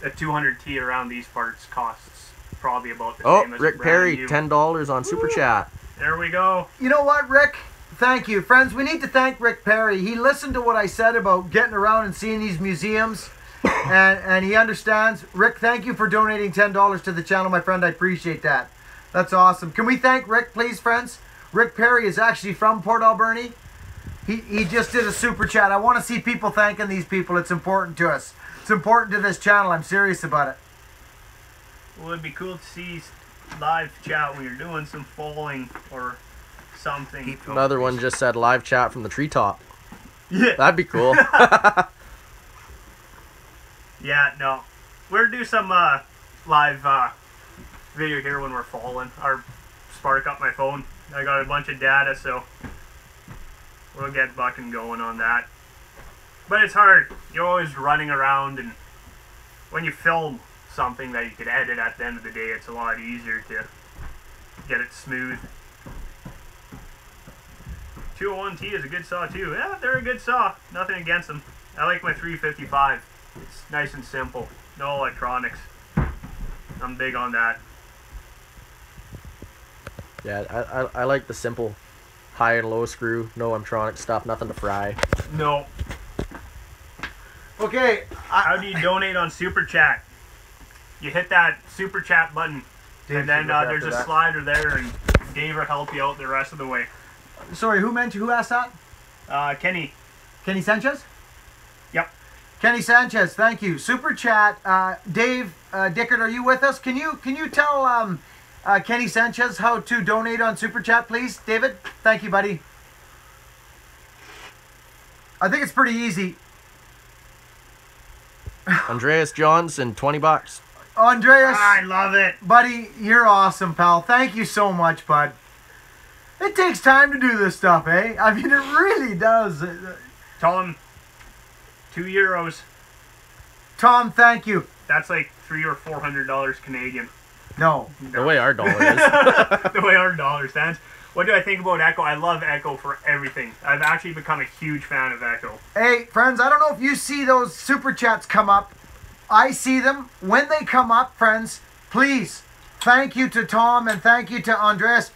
a 200T around these parts costs probably about the Oh, same as Rick a brand Perry, new. $10 on Super Chat. There we go. You know what, Rick? Thank you, friends. We need to thank Rick Perry. He listened to what I said about getting around and seeing these museums, and he understands. Rick, thank you for donating $10 to the channel, my friend. I appreciate that. That's awesome. Can we thank Rick, please, friends? Rick Perry is actually from Port Alberni. He just did a super chat. I want to see people thanking these people. It's important to us. It's important to this channel. I'm serious about it. Well, it'd be cool to see live chat when you're doing some falling or something. Another one just said live chat from the treetop. Yeah. That'd be cool. Yeah, no. We're gonna do some live video here when we're falling. Or spark up my phone. I got a bunch of data, so we'll get Buckin going on that. But it's hard. You're always running around, and when you film something that you could edit at the end of the day, it's a lot easier to get it smooth. 201T is a good saw too. Yeah, they're a good saw. Nothing against them. I like my 355. It's nice and simple. No electronics. I'm big on that. Yeah, I like the simple high and low screw, no electronic stuff, nothing to fry. No. Okay. How do you donate on Super Chat? You hit that Super Chat button, and then there's a slider there, and Dave will help you out the rest of the way. Sorry, who asked that? Kenny. Kenny Sanchez? Yep. Kenny Sanchez, thank you. Super chat. Dave Dickert, are you with us? Can you tell Kenny Sanchez how to donate on Super Chat, please? David, thank you, buddy. I think it's pretty easy. Andreas Johnson, $20. Andreas, I love it. buddy, you're awesome, pal. Thank you so much, bud. It takes time to do this stuff, eh? I mean, it really does. Tell him €2. Tom, thank you. That's like $300 or $400 Canadian. No. The way our dollar is. The way our dollar stands. What do I think about Echo? I love Echo for everything. I've actually become a huge fan of Echo. Hey, friends, I don't know if you see those super chats come up. I see them when they come up, friends. Please, thank you to Tom and thank you to Andres.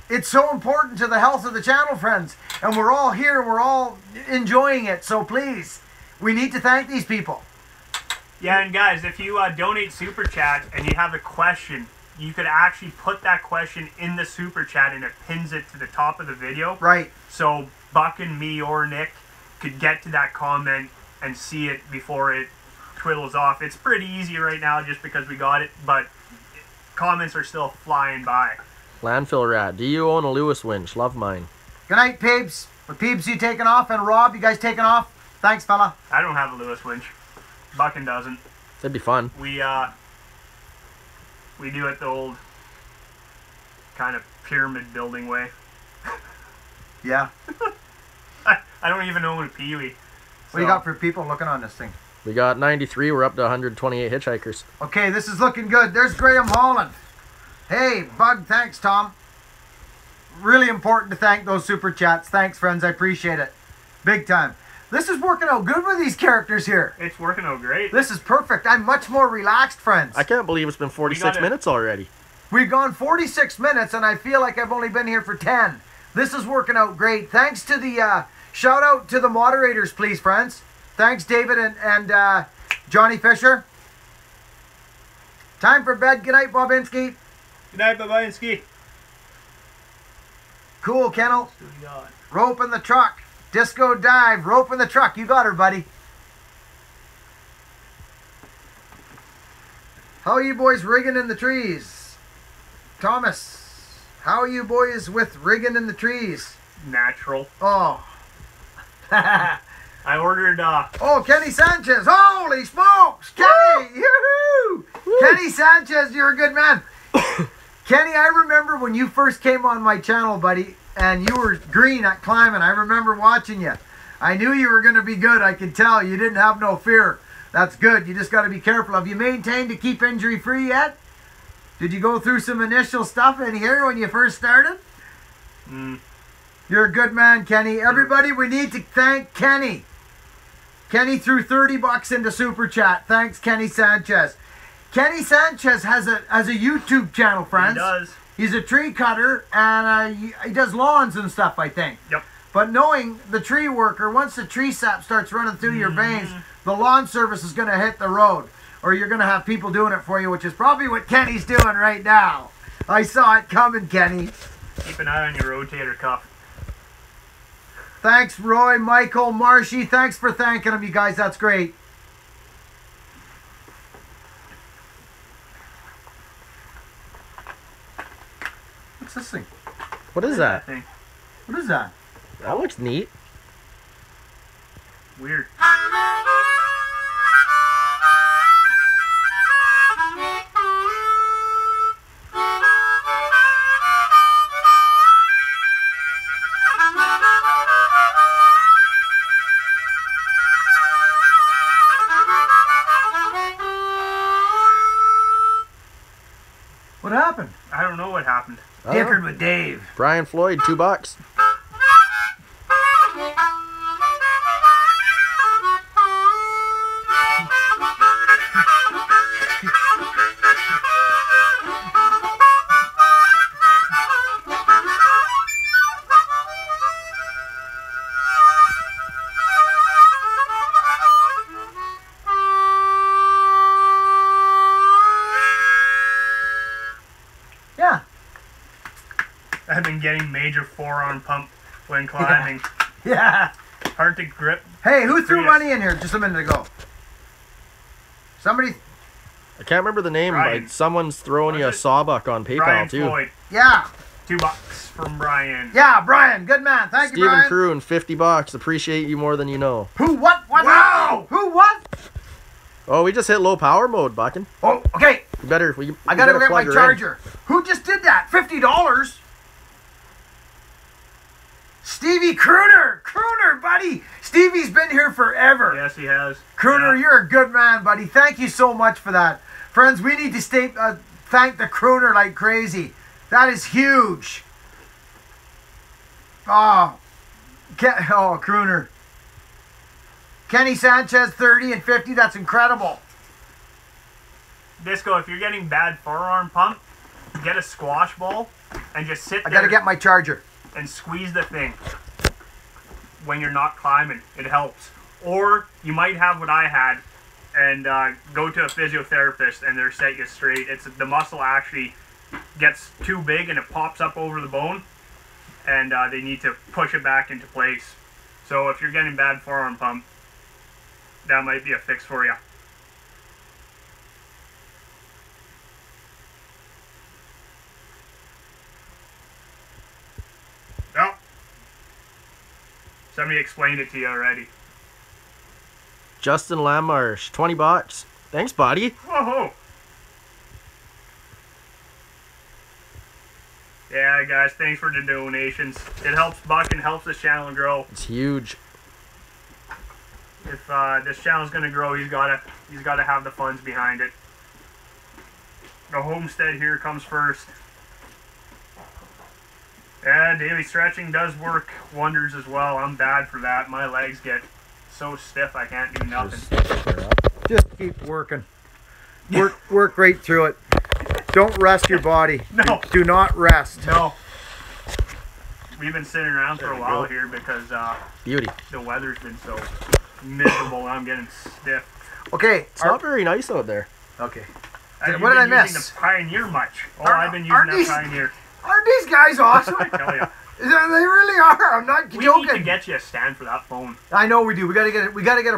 It's so important to the health of the channel, friends. And we're all here, we're all enjoying it. So please, we need to thank these people. Yeah, and guys, if you donate Super Chat and you have a question, you could actually put that question in the Super Chat and it pins it to the top of the video. Right. So Buckin, me, or Nick could get to that comment and see it before it twiddles off. It's pretty easy right now just because we got it, but comments are still flying by. Landfill Rat, do you own a Lewis winch? Love mine. Good night, Peeps. With Peeps, you taking off? And Rob, you guys taking off? Thanks, fella. I don't have a Lewis winch. Buckin doesn't. That'd be fun. We do it the old kind of pyramid building way. Yeah. I don't even own a peewee. What do you got for people looking on this thing? We got 93. We're up to 128 hitchhikers. Okay, this is looking good. There's Graham Holland. Hey, Bug, thanks, Tom. Really important to thank those super chats. Thanks, friends. I appreciate it. Big time. This is working out good with these characters here. It's working out great. This is perfect. I'm much more relaxed, friends. I can't believe it's been 46 minutes already. We've gone 46 minutes, and I feel like I've only been here for 10. This is working out great. Thanks to the, shout out to the moderators, please, friends. Thanks, David and Johnny Fisher. Time for bed. Good night, Bobinski. Good night, Babinski. Cool, Kennel. Rope in the truck. Disco dive. Rope in the truck. You got her, buddy. How are you boys rigging in the trees? Thomas, how are you boys with rigging in the trees? Natural. Oh. I ordered, Oh, Kenny Sanchez. Holy smokes. Kenny. Yoo-hoo. Kenny Sanchez, you're a good man. Kenny, I remember when you first came on my channel, buddy, and you were green at climbing. I remember watching you. I knew you were going to be good. I could tell. You didn't have no fear. That's good. You just got to be careful. Have you maintained to keep injury free yet? Did you go through some initial stuff in here when you first started? You're a good man, Kenny. Everybody, we need to thank Kenny. Kenny threw 30 bucks into Super Chat. Thanks, Kenny Sanchez. Kenny Sanchez has a YouTube channel, friends. He does. He's a tree cutter, and he does lawns and stuff, I think. Yep. But knowing the tree worker, once the tree sap starts running through your veins, the lawn service is going to hit the road. Or you're going to have people doing it for you, which is probably what Kenny's doing right now. I saw it coming, Kenny. Keep an eye on your rotator cuff. Thanks, Roy, Michael, Marshy. Thanks for thanking them, you guys. That's great. What's this thing? What is that? Thing? What is that? That looks neat. Weird. What happened? I don't know what happened. Dickered with Dave. Brian Floyd, $2. Yeah. I've been getting major forearm pump when climbing. Yeah. Hard to grip. Hey, who threw Yes. money in here just a minute ago? Somebody. I can't remember the name, Brian. but someone's throwing you a sawbuck on PayPal, Brian too. Floyd. Yeah. $2 from Brian. Yeah, Brian. Good man. Thank you, Steven Brian. Croon, $50. Appreciate you more than you know. Who? What? What? Wow. Who? What? Oh, we just hit low power mode, Buckin. Oh, okay. We better. I gotta go get my plug her in. charger. Who just did that? $50. Stevie Crooner. Crooner, buddy. Stevie's been here forever. Yes, he has. Crooner, Yeah. you're a good man, buddy. Thank you so much for that. Friends, we need to thank the Crooner like crazy. That is huge. Oh, Crooner. Kenny Sanchez 30 and 50. That's incredible. Disco, if you're getting bad forearm pump, get a squash ball and just sit I there gotta get my charger. and squeeze the thing when you're not climbing. It helps. Or you might have what I had and go to a physiotherapist and they're set you straight. It's the muscle actually gets too big and it pops up over the bone, and they need to push it back into place. So if you're getting bad forearm pump, that might be a fix for you. Well, somebody explained it to you already. Justin Lamarche, 20 bucks. Thanks, buddy. Whoa! Yeah, guys, thanks for the donations. It helps Buckin, helps this channel grow. It's huge. If this channel's gonna grow, he's gotta have the funds behind it. The homestead here comes first. Yeah, daily stretching does work wonders as well. I'm bad for that. My legs get so stiff I can't do nothing. Just keep working. Work right through it. Don't rest your body. No. Do not rest. No. We've been sitting around for a while here because Beauty. the weather's been so miserable and I'm getting stiff. Okay. It's not very nice out there. Okay. Have What you did been I using miss? the Pioneer much? Oh, Aren't- I've been aren't using that these- Pioneer. Aren't these guys awesome? I tell you. They really are. I'm not We joking. need to get you a stand for that phone. I know we do. We gotta get a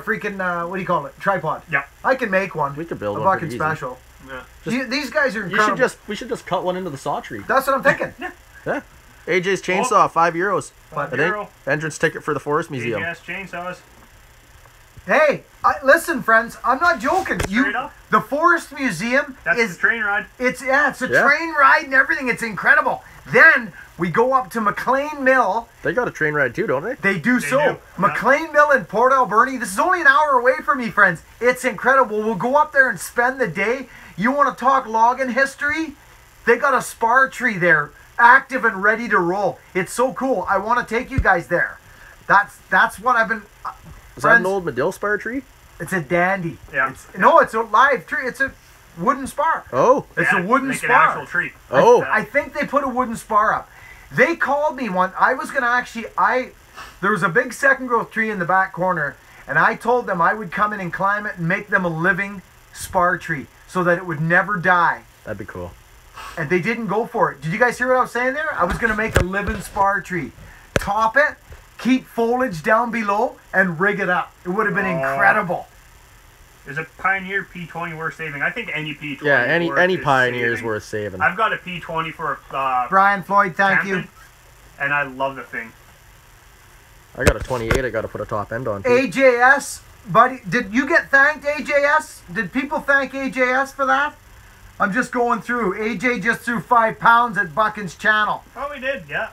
freaking what do you call it? Tripod. Yeah. I can make one. We could build a one Buckin pretty easy. special. Yeah. These guys are incredible. We should just cut one into the saw tree. That's what I'm thinking. Yeah. AJ's chainsaw, €5. I think. €5. Entrance ticket for the Forest Museum. AJS chainsaws. Hey, listen, friends. I'm not joking. Straight up. The Forest Museum That's is the train ride. it's a Yeah. train ride and everything. It's incredible. Then we go up to McLean Mill. They got a train ride too, don't they? They do so. do, McLean Mill in Port Alberni. This is only an hour away from me, friends. It's incredible. We'll go up there and spend the day. You want to talk logging history? They got a spar tree there, active and ready to roll. It's so cool. I want to take you guys there. That's what I've been. Is that an old Medill spar tree? It's a dandy. Yeah. It's a live tree. It's a wooden spar. Oh. It's Yeah, a wooden like an spar. actual tree. Oh. I think they put a wooden spar up. They called me one. I was gonna actually. There was a big second growth tree in the back corner, and I told them I would come in and climb it and make them a living spar tree so that it would never die. That'd be cool. And they didn't go for it. Did you guys hear what I was saying there? I was gonna make a living spar tree, top it, keep foliage down below, and rig it up. It would have been incredible. Is a Pioneer P20 worth saving? I think any P20. Yeah, any is Pioneer is saving. worth saving. I've got a P20 for Brian Floyd, thank camping, you. and I love the thing. I got a 28 I got to put a top end on too. AJS, buddy, did you get thanked, AJS? Did people thank AJS for that? I'm just going through. AJ just threw 5 pounds at Buckin's channel. Oh, we did, yeah.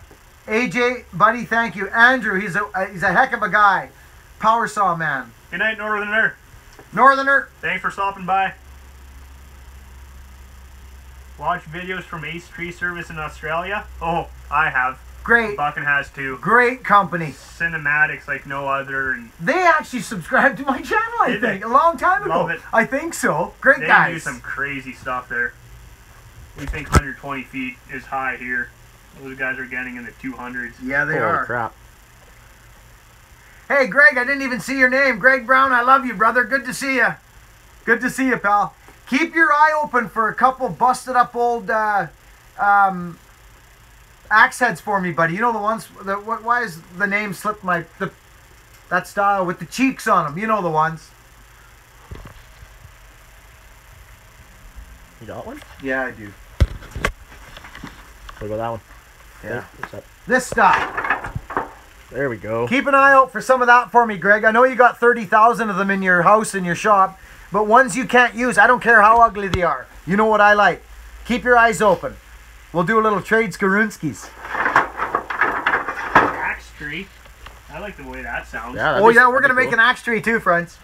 AJ, buddy, thank you. Andrew, he's a heck of a guy. Power saw man. Good night, Northerner. Northerner, Thanks for stopping by. Watch videos from Ace Tree Service in Australia. Oh, I have. great, Buckin has too. great company. Cinematics like no other, and They actually subscribed to my channel, I Did think, they? a long time ago. Love it. I think so. Great they guys. do some crazy stuff there. We think 120 feet is high here. Those guys are getting in the 200s. Yeah, they Holy are. crap. Hey, Greg, I didn't even see your name. Greg Brown, I love you, brother. Good to see you. Good to see you, pal. Keep your eye open for a couple busted up old axe heads for me, buddy. You know the ones, why is the name slipped that style with the cheeks on them? You know the ones. You got one? Yeah, I do. What about that one? Yeah. There, what's that? This stuff. There we go. Keep an eye out for some of that for me, Greg. I know you got 30,000 of them in your house, in your shop, but ones you can't use, I don't care how ugly they are. You know what I like. Keep your eyes open. We'll do a little trade Skarunskis. Axe tree. I like the way that sounds. Yeah, Oh yeah, we're going to make an axe tree too, friends.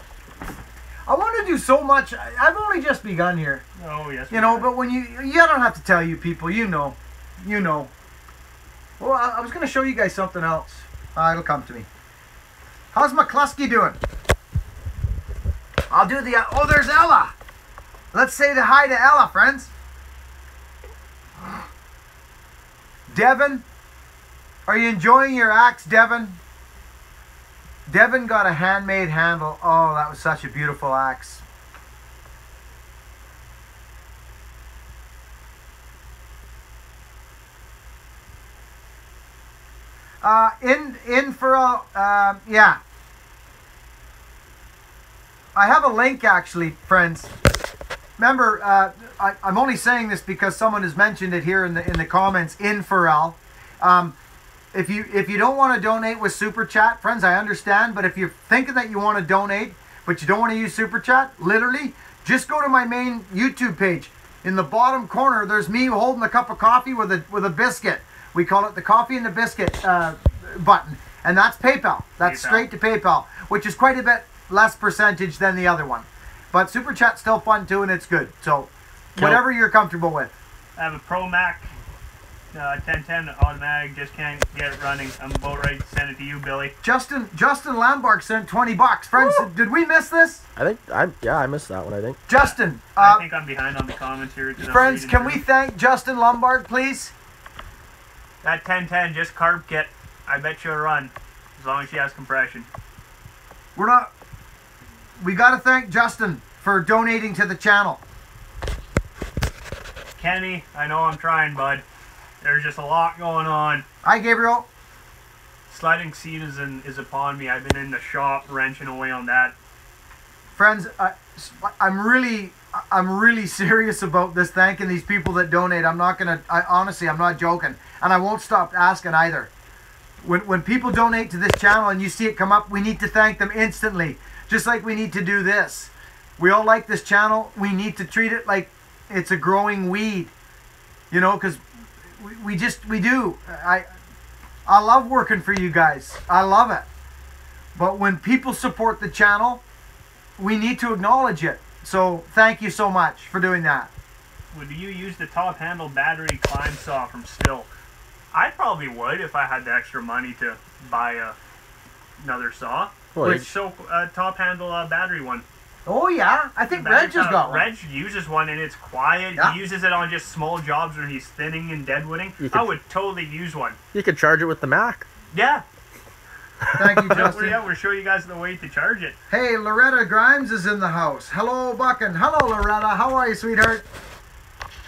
I want to do so much. I've only just begun here. Oh, yes. You know, but when I don't have to tell you people, you know. Well, I was going to show you guys something else. It'll come to me. How's McCluskey doing? I'll do the... Oh, there's Ella. Let's say the hi to Ella, friends. Devin, are you enjoying your axe, Devin? Devin got a handmade handle. Oh, that was such a beautiful axe. In for a, yeah. I have a link actually, friends. Remember, I'm only saying this because someone has mentioned it here in the comments. In Pharrell. If you don't want to donate with Super Chat, friends, I understand. But if you're thinking that you want to donate, but you don't want to use Super Chat, literally, just go to my main YouTube page. In the bottom corner, there's me holding a cup of coffee with a biscuit. We call it the coffee and the biscuit button, and that's PayPal. That's straight to PayPal, which is quite a bit less percentage than the other one. But Super Chat's still fun too, and it's good. So whatever you're comfortable with. I have a Pro Mac 1010 automatic, just can't get it running. I'm about ready to send it to you, Billy. Justin Lambark sent $20. Friends, did we miss this? I missed that one, I think. Justin. I think I'm behind on the comments here. Friends, can we thank Justin Lombard, please? That 1010 just carb kit, I bet she'll run, as long as she has compression. We got to thank Justin for donating to the channel. Kenny, I know I'm trying, bud. There's just a lot going on. Hi, Gabriel. Sliding season is upon me. I've been in the shop wrenching away on that. Friends, I'm really serious about this, thanking these people that donate. Honestly, I'm not joking. And I won't stop asking either. When people donate to this channel and you see it come up, we need to thank them instantly. Just like we need to do this. We all like this channel. We need to treat it like it's a growing weed. You know, because we do. I love working for you guys. I love it. But when people support the channel, we need to acknowledge it. So thank you so much for doing that. Would you use the top handle battery climb saw from Still? I probably would if I had the extra money to buy another saw. Top handle battery one. Oh yeah, I think Reg has got one. Reg uses one and it's quiet. Yeah. He uses it on just small jobs where he's thinning and deadwooding. I would totally use one. You could charge it with the Mac. Yeah. Thank you, Justin. We'll show you guys the way to charge it. Hey, Loretta Grimes is in the house. Hello, Buckin. Hello, Loretta. How are you, sweetheart?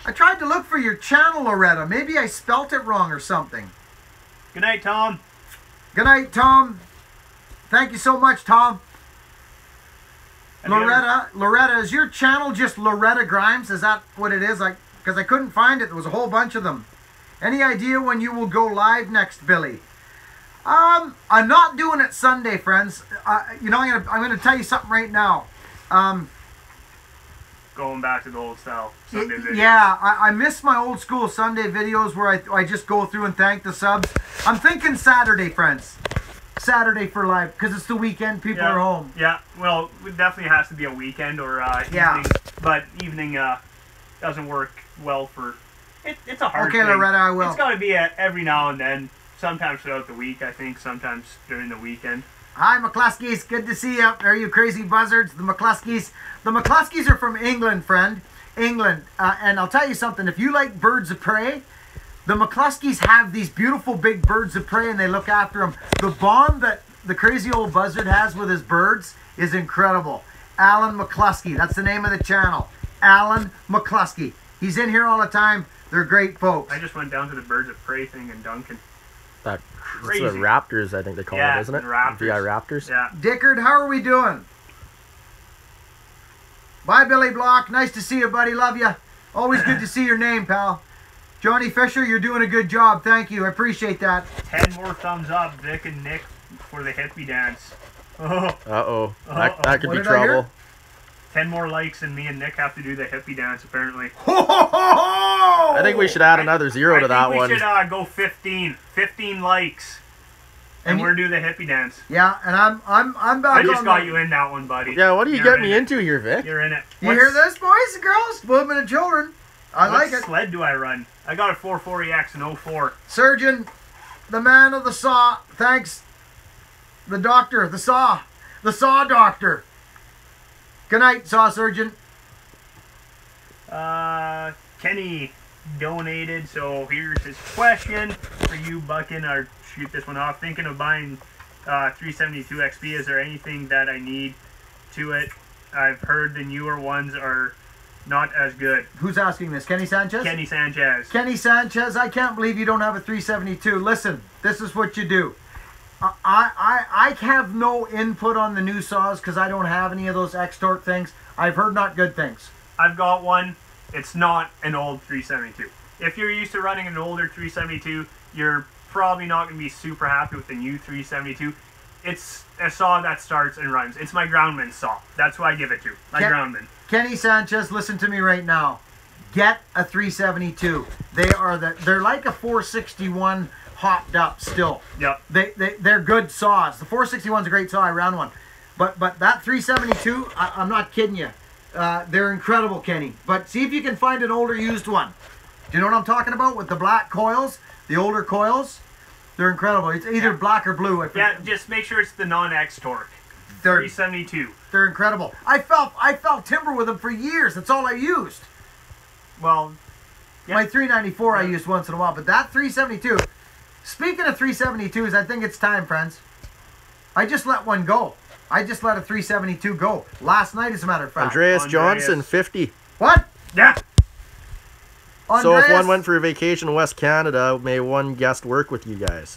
I tried to look for your channel, Loretta. Maybe I spelt it wrong or something. Good night, Tom. Good night, Tom. Thank you so much, Tom. Loretta, is your channel just Loretta Grimes? Is that what it is? Because I couldn't find it. There was a whole bunch of them. Any idea when you will go live next, Billy? I'm not doing it Sunday, friends. You know, I'm gonna tell you something right now. Going back to the old style Sunday videos. Yeah, I miss my old school Sunday videos where I just go through and thank the subs. I'm thinking Saturday, friends. Saturday for live, because it's the weekend, people are home. Yeah, well, it definitely has to be a weekend or evening, but evening doesn't work well for, it's a hard thing. Okay, Loretta, I will. It's got to be every now and then, sometimes throughout the week, I think, sometimes during the weekend. Hi, McCluskeys, good to see you. Are you crazy buzzards? The McCluskeys are from England, friend. England, and I'll tell you something, if you like birds of prey, the McCluskeys have these beautiful big birds of prey and they look after them. The bond that the crazy old buzzard has with his birds is incredible. Alan McCluskey, that's the name of the channel. Alan McCluskey. He's in here all the time. They're great folks. I just went down to the birds of prey thing in Duncan. That's the Raptors, I think they call it, isn't it? Raptors. VI Raptors. Yeah. Dickard, how are we doing? Bye, Billy Block. Nice to see you, buddy. Love you. Always good to see your name, pal. Johnny Fisher, you're doing a good job. Thank you. I appreciate that. 10 more thumbs up, Vic and Nick, for the hippie dance. Uh-oh. That could be trouble. 10 more likes and me and Nick have to do the hippie dance, apparently. I think we should add another 0 to that one. I think we should go 15. 15 likes. And we're do the hippie dance. Yeah, and I'm back. I just got you in that one, buddy. Yeah, what are you getting me into here, Vic? You're in it. You hear this, boys and girls? Women and children. I like it. What sled do I run? I got a 440X in 04. Surgeon, the man of the saw. Thanks. The doctor, the saw doctor. Good night, Saw Surgeon. Kenny donated, so here's his question for you, Buckin. I'll shoot this one off. Thinking of buying 372 XP. Is there anything that I need to it? I've heard the newer ones are not as good. Who's asking this? Kenny Sanchez? Kenny Sanchez. Kenny Sanchez, I can't believe you don't have a 372. Listen, this is what you do. I have no input on the new saws because I don't have any of those X-Torque things. I've heard not good things. I've got one. It's not an old 372. If you're used to running an older 372, you're probably not going to be super happy with the new 372. It's a saw that starts and runs. It's my groundman saw. That's who I give it to. My groundman. Kenny Sanchez, listen to me right now. Get a 372. They're like a 461 hopped up still. Yep. They're good saws. The 461's a great saw. I ran one. But that 372, I'm not kidding you. They're incredible, Kenny. But see if you can find an older used one. Do you know what I'm talking about with the black coils? The older coils? They're incredible. It's either black or blue. Yeah, just make sure it's the non-X torque. 372. They're incredible. I felt timber with them for years. That's all I used. Well, yeah. My 394 I used once in a while, but that 372. Speaking of 372s, I think it's time, friends. I just let one go. I just let a 372 go last night, as a matter of fact. Andreas Johnson, 50. What? Yeah. So if one went for a vacation in West Canada, may one guest work with you guys?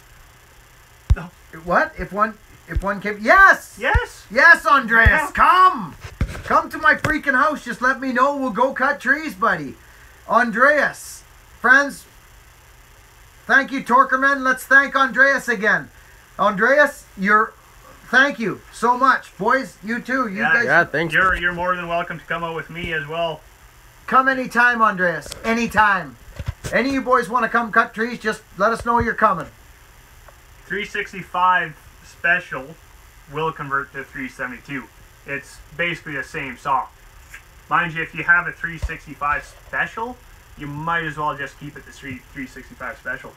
What? If one came? Yes. Yes. Yes, Andreas. Yeah. Come to my freaking house. Just let me know. We'll go cut trees, buddy. Andreas, friends. Thank you, Torkerman. Let's thank Andreas again. Andreas, thank you so much, boys. You too. You guys. Yeah, thanks. You're more than welcome to come out with me as well. Come anytime, Andreas. Anytime. Any of you boys want to come cut trees, just let us know you're coming. 365 special will convert to 372. It's basically the same saw. Mind you, if you have a 365 special, you might as well just keep it the 365 special.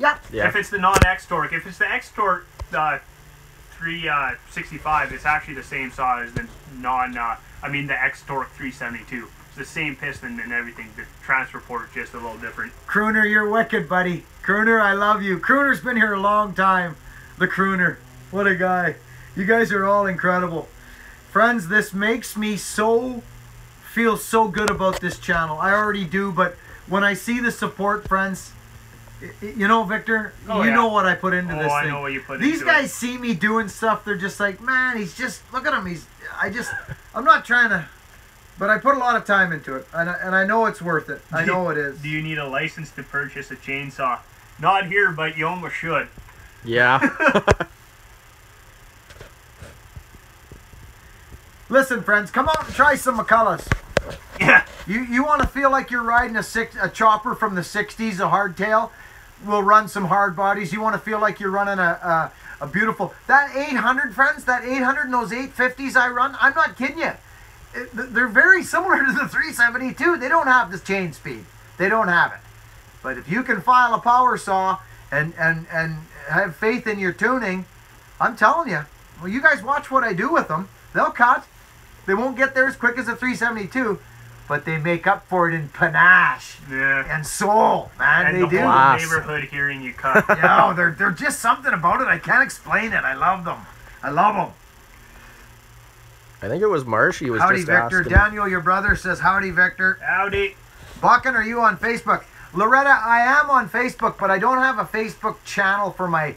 Yep. Yeah. If it's the non-X torque, if it's the X torque 365, it's actually the same saw as the the X torque 372. It's the same piston and everything. The transfer port just a little different. Crooner, you're wicked, buddy. Crooner, I love you. Crooner's been here a long time. The Crooner. What a guy. You guys are all incredible. Friends, this makes me feel so good about this channel. I already do, but when I see the support, friends, you know, Victor, you know what I put into this thing. I know what you put into it. These guys see me doing stuff, they're just like, man, he's just, look at him. I'm not trying to, but I put a lot of time into it, and I know it's worth it. I know it is. Do you need a license to purchase a chainsaw? Not here, but you almost should. Yeah. Listen, friends, come out and try some McCulloughs. Yeah. You want to feel like you're riding a chopper from the 60s, a hardtail? We'll run some hard bodies. You want to feel like you're running a beautiful... That 800, friends, that 800 and those 850s I run, I'm not kidding you. They're very similar to the 372. They don't have this chain speed. They don't have it. But if you can file a power saw and have faith in your tuning, I'm telling you, well, you guys watch what I do with them. They'll cut. They won't get there as quick as a 372, but they make up for it in panache and soul, man. And they the do. whole neighborhood hearing you cut. Yeah, they're just something about it. I can't explain it. I love them. I love them. I think it was Marshy was Howdy, just Victor. asking. Daniel, your brother, says howdy, Victor. Howdy. Buckin, are you on Facebook? Loretta, I am on Facebook, but I don't have a Facebook channel for my,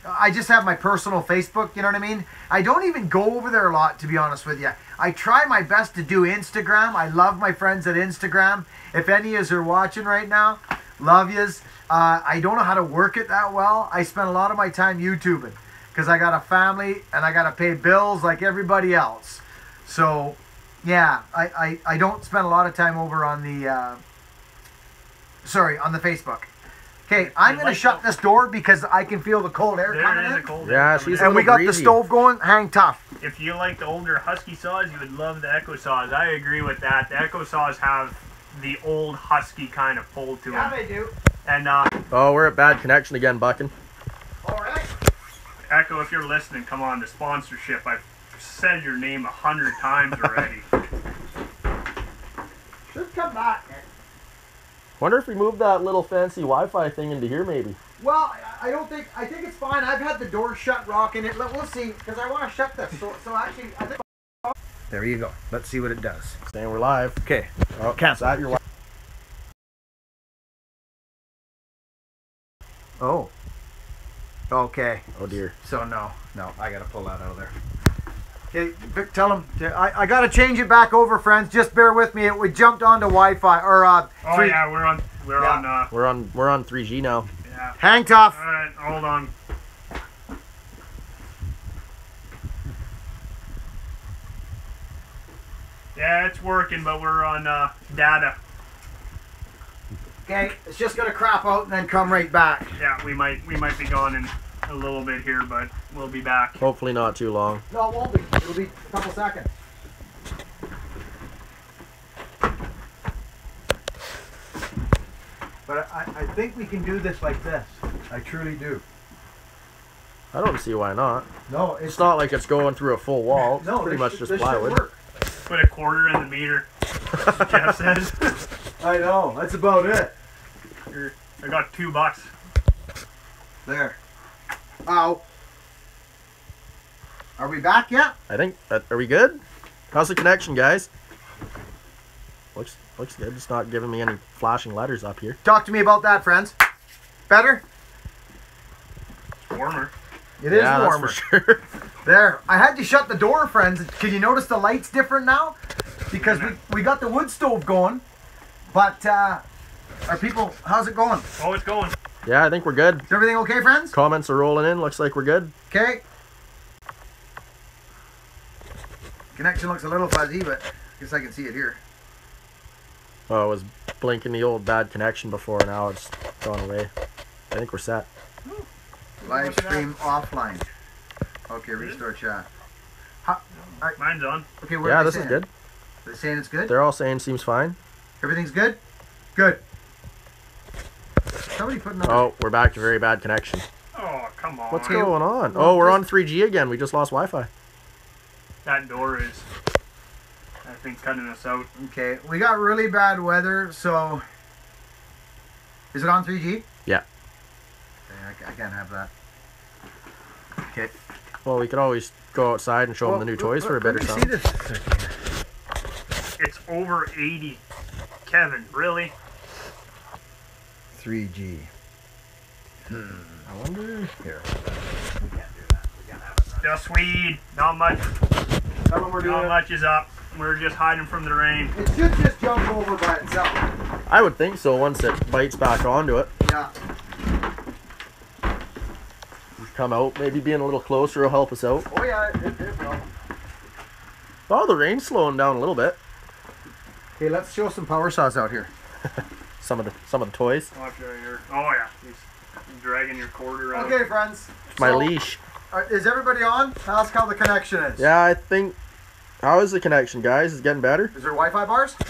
I just have my personal Facebook, you know what I mean? I don't even go over there a lot, to be honest with you. I try my best to do Instagram. I love my friends at Instagram. If any of yous are watching right now, love yous. I don't know how to work it that well. I spend a lot of my time YouTubing because I got a family and I got to pay bills like everybody else. So, yeah, I don't spend a lot of time over on the, on the Facebook. Okay, I'm going to shut this door because I can feel the cold air coming in. Yeah, she's And we got the stove going. Hang tough. If you like the older Husky saws, you would love the Echo saws. I agree with that. The Echo saws have the old Husky kind of pull to them. Yeah, they do. And Oh, we're at bad connection again, Buckin. All right. Echo, if you're listening, come on, the sponsorship. I've said your name 100 times already. Should come back. Wonder if we move that little fancy Wi-Fi thing into here, maybe. Well, I don't think. I think it's fine. I've had the door shut, rocking it. We'll see, because I want to shut this. So actually, I think. There you go. Let's see what it does. Saying we're live. Okay. Oh, Cancel. that your Wi- Oh. Okay. Oh dear. So no, I gotta pull that out of there. Okay, Vic, tell him. I gotta change it back over, friends. Just bear with me. We jumped onto Wi-Fi or Oh yeah, we're on. We're on 3G now. Yeah. Hang tough. All right, hold on. Yeah, it's working, but we're on data. Okay, it's just gonna crap out and then come right back. Yeah, we might be gone in a little bit here, but we'll be back. Hopefully not too long. No, it won't be. It'll be a couple seconds. But I think we can do this like this. I truly do. I don't see why not. No, It's not like it's going through a full wall. It's pretty much just plywood. Put a quarter in the meter. Jeff says. I know. That's about it. Here, I got $2. There. Ow. Are we back yet? I think. Are we good? How's the connection, guys? Looks good. It's not giving me any flashing letters up here. Talk to me about that, friends. Better? Warmer. It is yeah, warmer. That's for sure. There. I had to shut the door, friends. Can you notice the light's different now? Because we got the wood stove going. But our people, how's it going? Oh, it's going. Yeah, I think we're good. Is everything okay, friends? Comments are rolling in. Looks like we're good. Okay. Connection looks a little fuzzy, but I guess I can see it here. Oh, it was blinking the old bad connection before. Now it's gone away. I think we're set. Live stream offline. Okay, restore chat. Mine's on. Okay, what Yeah, are they this is saying? good. Are they saying it's good? They're all saying seems fine. Everything's good? Good. Somebody put another... Oh, we're back to very bad connection. Oh, come on. What's going on? Oh, we're on 3G again. We just lost Wi-Fi. That door is, I think, cutting us out. Okay, we got really bad weather, so... Is it on 3G? Yeah. Okay, I can't have that. Okay. Well, we could always go outside and show them the new toys for a bit or something. Let me see this. It's over 80. Kevin, really? 3G. I wonder. Here. We can't do that. We can't have it. Just weed. Not much. Tell them we're doing Not it. much is up. We're just hiding from the rain. It should just jump over by itself. I would think so once it bites back onto it. Yeah. Come out, maybe being a little closer will help us out. Oh yeah, it will. Oh, the rain's slowing down a little bit. Okay, let's show some power saws out here. Some of the toys. Watch right here. Oh yeah, he's dragging your cord around. Okay, friends. My So, leash. Is everybody on? Ask how the connection is. Yeah, I think. How is the connection, guys? Is it getting better? Is there Wi-Fi bars? I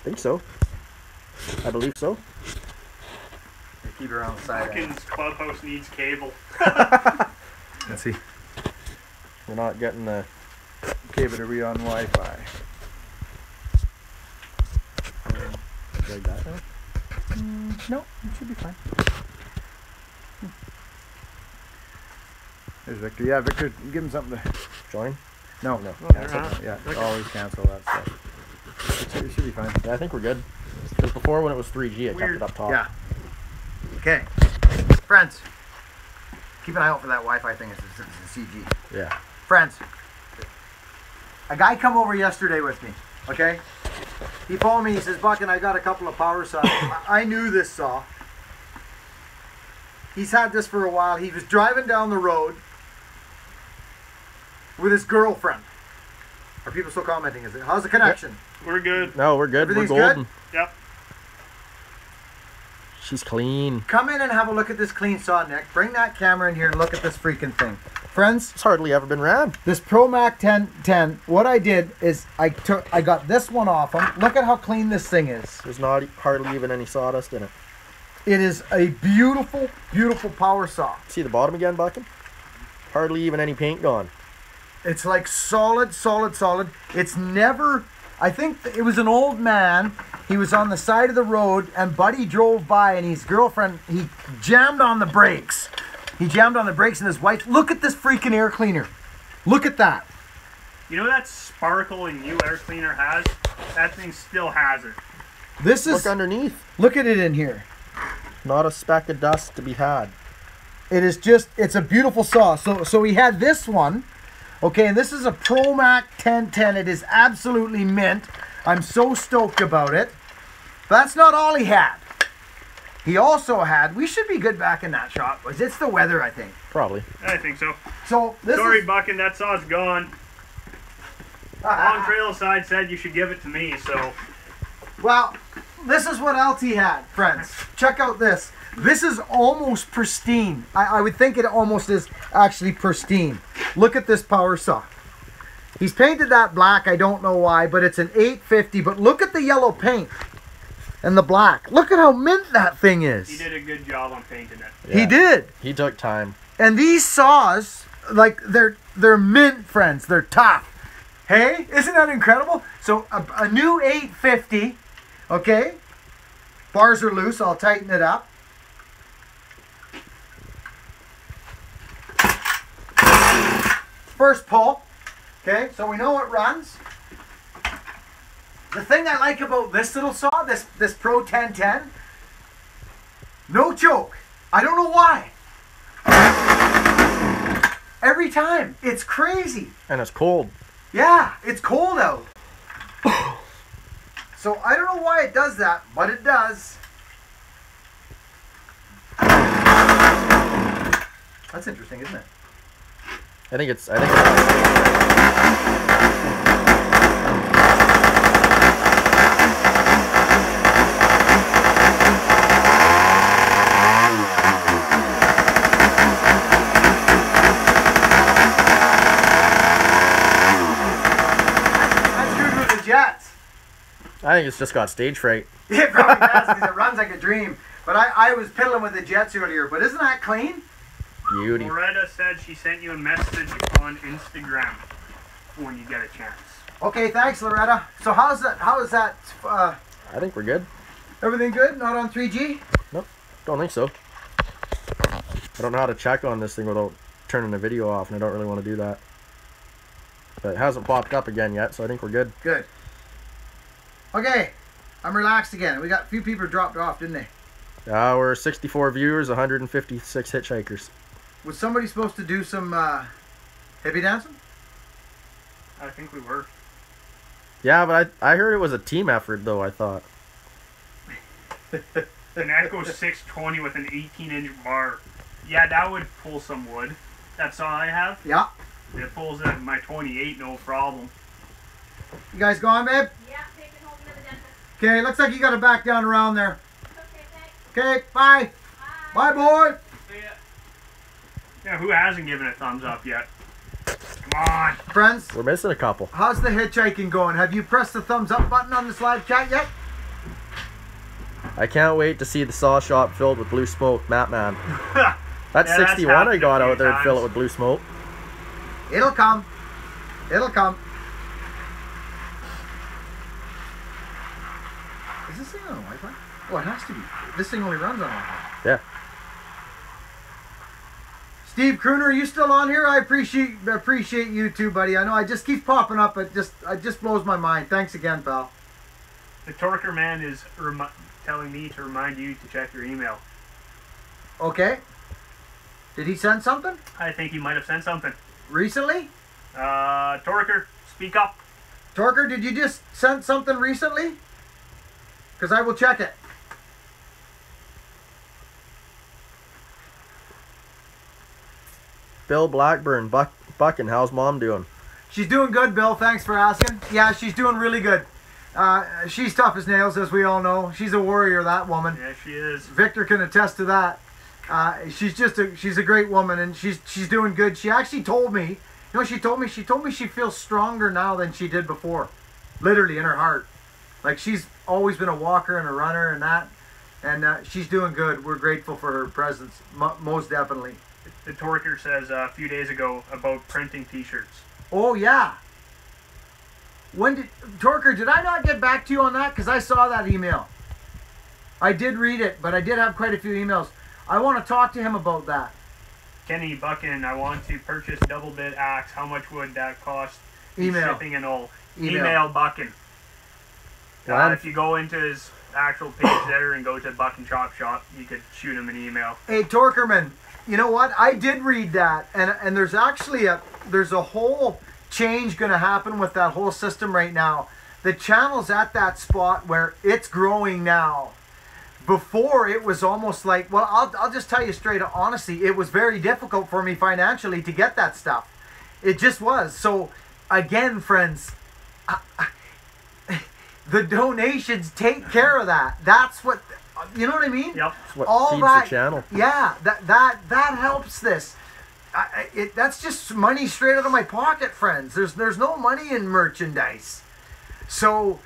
think so. I believe so. Keep it around the side. Buckin's clubhouse needs cable. Let's see. We're not getting the. Okay, but are we on Wi-Fi? Like that now? No, it should be fine. There's Victor. Yeah, Victor, give him something to Join? No. Cancel. Yeah, always cancel that stuff. It should be fine. Yeah, I think we're good. Because before when it was 3G, I kept Weird. it up top. Yeah. Okay. Friends, keep an eye out for that Wi-Fi thing. It's a CG. Yeah. Friends, a guy come over yesterday with me, okay? He phoned me, he says, Buckin, I got a couple of power saws. I knew this saw. He's had this for a while. He was driving down the road with his girlfriend. Are people still commenting? Is it? How's the connection? We're good. No, we're good. Everything's we're golden. good? Yep. She's clean. Come in and have a look at this clean saw, Nick. Bring that camera in here and look at this freaking thing. Friends, It's hardly ever been ran. this Pro Mac 1010, what I did is I got this one off him. Look at how clean this thing is. There's not hardly even any sawdust in it. It is a beautiful, beautiful power saw. See the bottom again, Buckin? Hardly even any paint gone. It's like solid. It's never, I think it was an old man. He was on the side of the road and Buddy drove by and his girlfriend, he jammed on the brakes. He jammed on the brakes and his wife, look at this freaking air cleaner. Look at that. You know that sparkle and new air cleaner has? That thing still has it. This is, Look underneath. look at it in here. Not a speck of dust to be had. It is just, it's a beautiful saw. So he had this one. Okay, and this is a ProMac 1010. It is absolutely mint. I'm so stoked about it. But that's not all he had. He also had, we should be good back in that shop. It's the weather, I think. Probably. I think so. So this Sorry, is, Buckin, that saw's gone. Long Trail Side said you should give it to me, so... well, this is what LT had, friends. Check out this. This is almost pristine. I would think it almost is actually pristine. Look at this power saw. He's painted that black, I don't know why, but it's an 850. But look at the yellow paint and the black. Look at how mint that thing is. He did a good job on painting it. Yeah. He did. He took time. And these saws, like, they're mint, friends. They're tough. Hey, isn't that incredible? So a new 850, okay? Bars are loose, I'll tighten it up. First pull, okay? So we know it runs. The thing I like about this little saw, this Pro 1010, no joke. I don't know why. Every time, it's crazy. And it's cold. Yeah, it's cold out. So I don't know why it does that, but it does. That's interesting, isn't it? I think it's I think it's just got stage fright. It probably does because it runs like a dream. But I was piddling with the jets earlier, but isn't that clean? Beauty. Loretta said she sent you a message on Instagram when you get a chance. Okay, thanks, Loretta. So how is that? I think we're good. Everything good? Not on 3G? Nope. Don't think so. I don't know how to check on this thing without turning the video off, and I don't really want to do that. But it hasn't popped up again yet, so I think we're good. Good. Okay, I'm relaxed again. We got a few people dropped off, didn't they? We're 64 viewers, 156 hitchhikers. Was somebody supposed to do some hippie dancing? I think we were. Yeah, but I heard it was a team effort, though, I thought. An Echo 620 with an 18-inch bar. Yeah, that would pull some wood. That's all I have. Yeah. It pulls at my 28, no problem. You guys going, babe? Yeah, take it home to the dentist. Okay, looks like you got to back down around there. Okay, thanks. Okay, bye. Bye. Bye, boy. See ya. Yeah, who hasn't given a thumbs up yet? Come on. Friends, We're missing a couple. how's the hitchhiking going? Have you pressed the thumbs up button on this live chat yet? I can't wait to see the saw shop filled with blue smoke, Matt Man. Yeah, That's that's 61 I happened got a few out there to fill it times. with blue smoke. It'll come. It'll come. Is this thing on Wi-Fi? Oh, it has to be. This thing only runs on Wi-Fi. Yeah. Steve Crooner, are you still on here? I appreciate you too, buddy. I know I just keep popping up. It just blows my mind. Thanks again, pal. The Torker man is telling me to remind you to check your email. Okay. Did he send something I think he might have sent something. recently? Torker, speak up. Torker, did you just send something recently? Because I will check it. Bill Blackburn, Buckin, how's mom doing? She's doing good, Bill. Thanks for asking. Yeah, she's doing really good. She's tough as nails, as we all know. She's a warrior, that woman. Yeah, she is. Victor can attest to that. She's a great woman, and she's doing good. She actually told me, you know what she told me? She told me she feels stronger now than she did before. Literally in her heart. Like, she's always been a walker and a runner and that. And she's doing good. We're grateful for her presence, most definitely. The Torker says a few days ago about printing t-shirts. Oh yeah. Torker, did I not get back to you on that? Because I saw that email. I did read it, but I did have quite a few emails. I want to talk to him about that. Kenny Buckin, I want to purchase double bit axe. How much would that cost? Email. Shipping and all. Email. Email Buckin. If you go into his actual page there and go to Buckin Chop Shop, you could shoot him an email. Hey Torkerman, you know what? I did read that, and there's actually there's a whole change going to happen with that whole system right now. The channel's at that spot where it's growing now. Before it was almost like, well, I'll just tell you straight honestly, it was very difficult for me financially to get that stuff. It just was. So again, friends, the donations take care of that. That's what, you know what I mean? Yep. That's what All feeds that, the channel. Yeah, that helps this. That's just money straight out of my pocket, friends. There's no money in merchandise. So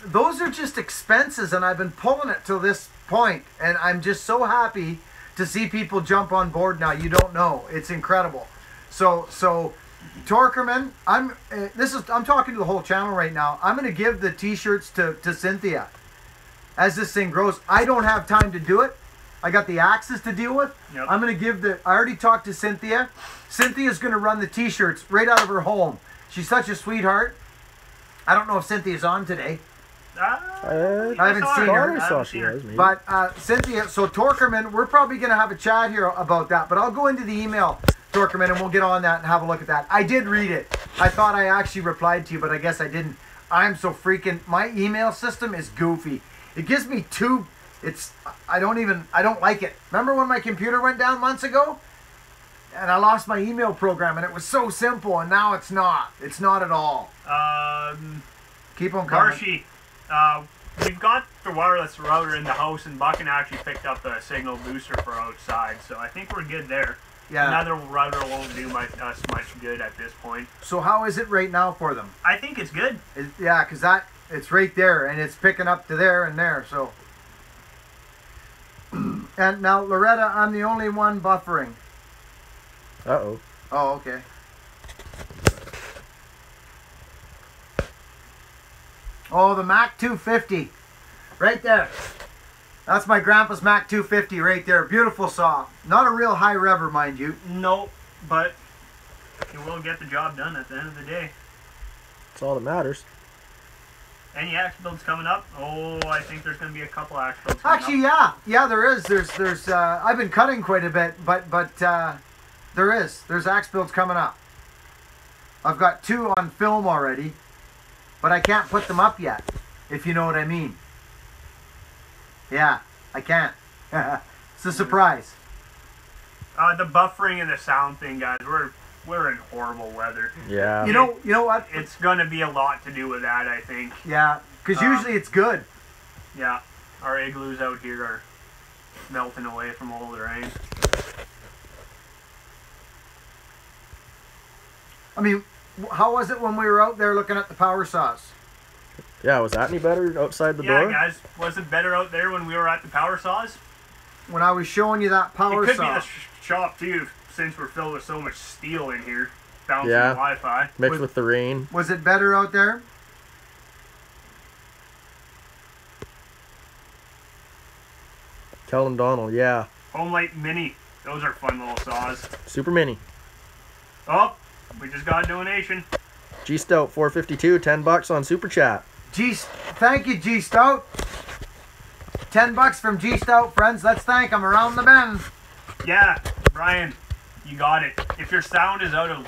those are just expenses, and I've been pulling it to this point, and I'm just so happy to see people jump on board now. You don't know. It's incredible. So Torkerman, I'm talking to the whole channel right now. I'm going to give the t-shirts to Cynthia as this thing grows. I don't have time to do it. I got the axes to deal with. Yep. I'm going to give I already talked to Cynthia. Cynthia's going to run the t-shirts right out of her home. She's such a sweetheart. I don't know if Cynthia's on today. I haven't seen her. I saw she was, maybe. But Cynthia, so Torkerman, we're probably going to have a chat here about that. But I'll go into the email, Torkerman, and we'll get on that and have a look at that. I did read it. I thought I actually replied to you, but I guess I didn't. I'm so freaking, my email system is goofy. It gives me I don't like it. Remember when my computer went down months ago? And I lost my email program, and it was so simple, and now it's not. It's not at all. Keep on coming. Marshy, we've got the wireless router in the house, and Buckin actually picked up a signal booster for outside, so I think we're good there. Yeah. Another router won't do us much good at this point. So how is it right now for them? I think it's good. Yeah, because it's right there, and it's picking up to there and there, so. And now, Loretta, I'm the only one buffering. Uh-oh. Oh, okay. Oh, the Mac 250. Right there. That's my grandpa's Mac 250 right there. Beautiful saw. Not a real high rever, mind you. No, but it will get the job done at the end of the day. That's all that matters. Any axe builds coming up? Oh, I think there's going to be a couple axe builds coming Actually, up. yeah, there is. There's. I've been cutting quite a bit, but there is. There's axe builds coming up. I've got 2 on film already, but I can't put them up yet, if you know what I mean. Yeah, I can't. It's a surprise. The buffering and the sound thing, guys, we're in horrible weather. Yeah. You know what? It's going to be a lot to do with that, I think. Yeah, because usually it's good. Yeah, our igloos out here are melting away from all the rain. I mean, how was it when we were out there looking at the power saws? Yeah, was that any better outside the Yeah, door? guys, was it better out there when we were at the power saws? When I was showing you that power It could saw. be the shop, too, since we're filled with so much steel in here. Bouncing Yeah. Wi-Fi. Mixed with the rain. Was it better out there? Tell him, Donald, yeah. Home Light Mini. Those are fun little saws. Super Mini. Oh, we just got a donation. G Stout 452, $10 on Super Chat. Thank you, G Stout. $10 from G Stout, friends. Let's thank him around the bend. Yeah, Brian, you got it. If your sound is out of,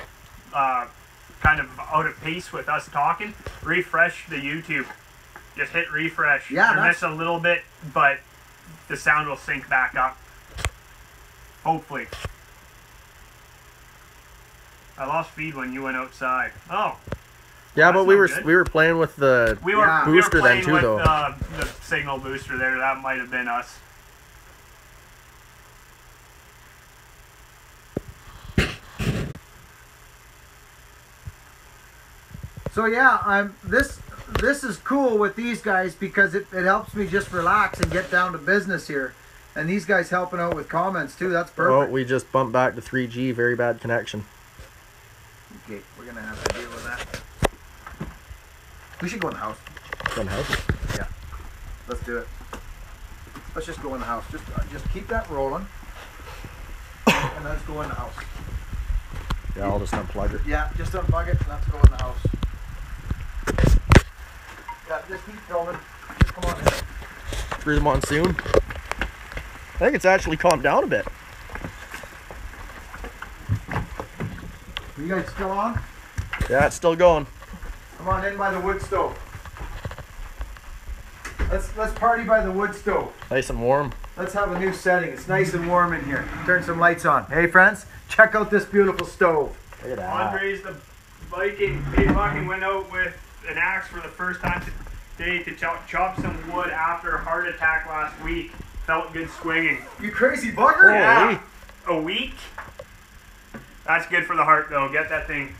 kind of out of pace with us talking, refresh the YouTube. Just hit refresh. Yeah, you miss a little bit, but the sound will sync back up. Hopefully. I lost feed when you went outside. Oh. Yeah, That's but we not were good. we were playing with the We were booster playing then too, with, though. The signal booster there. That might have been us. So yeah, this is cool with these guys because it helps me just relax and get down to business here. And these guys helping out with comments too. That's Oh, perfect. we just bumped back to 3G. Very bad connection. Okay, we're gonna have to We should go in the house. Go in the house. Yeah. Let's do it. Let's just go in the house. Just keep that rolling. And let's go in the house. Yeah, I'll just unplug it. Yeah, just unplug it and let's go in the house. Yeah, just keep filming. Just come on in. Through the monsoon. I think it's actually calmed down a bit. You guys still on? Yeah, it's still going. Come on in by the wood stove. Let's party by the wood stove. Nice and warm. Let's have a new setting. It's nice and warm in here. Turn some lights on. Hey friends, check out this beautiful stove. Look at that. Andre's the Buckin. Hey, Buckin went out with an axe for the first time today to chop some wood after a heart attack last week. Felt good swinging. You crazy bugger? Yeah. A week? That's good for the heart though. Get that thing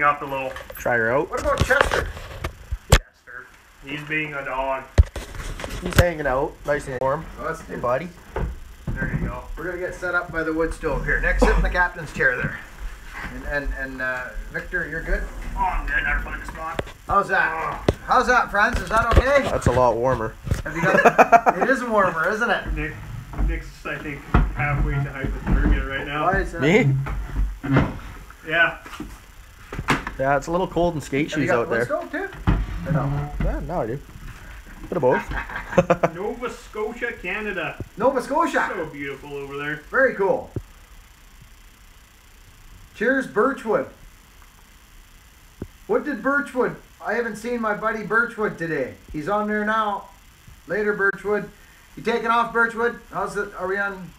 up a little. Try her out. What about Chester? Chester. He's being a dog. He's hanging out, nice and warm. Hey, buddy. There you go. We're gonna get set up by the wood stove here. Next, sit in the captain's chair there. And Victor, you're good? Oh, I'm good. Never find a spot. How's that? How's that, friends? Is that okay? That's a lot warmer. Have you got? It is warmer, isn't it? Nick's, I think, halfway to hypothermia right now. Why is that? Me? Yeah. Yeah, it's a little cold in skate Have you shoes got out wood there. stove too? Or no? Yeah, no, I do. Bit of both. Nova Scotia, Canada. Nova Scotia. So beautiful over there. Very cool. Cheers, Birchwood. What did Birchwood? I haven't seen my buddy Birchwood today. He's on there now. Later, Birchwood. You taking off, Birchwood? How's it? Are we on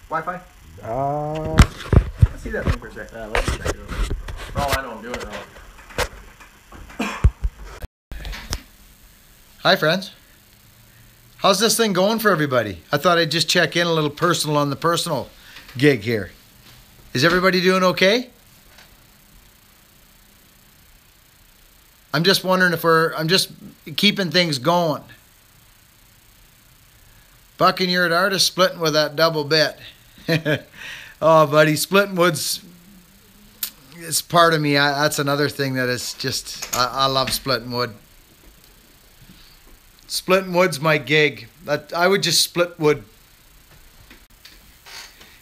Wi-Fi? Let's see that thing for a sec. Yeah, let's check it out. For all I know, I'm doing it wrong. Hi, friends. How's this thing going for everybody? I thought I'd just check in a little personal on the personal gig here. Is everybody doing okay? I'm just wondering if I'm just keeping things going. Buckin, you're an artist splitting with that double bit. Oh, buddy, splitting wood's it's part of me. That's another thing that is just, I love splitting wood. Splitting wood's my gig. I would just split wood.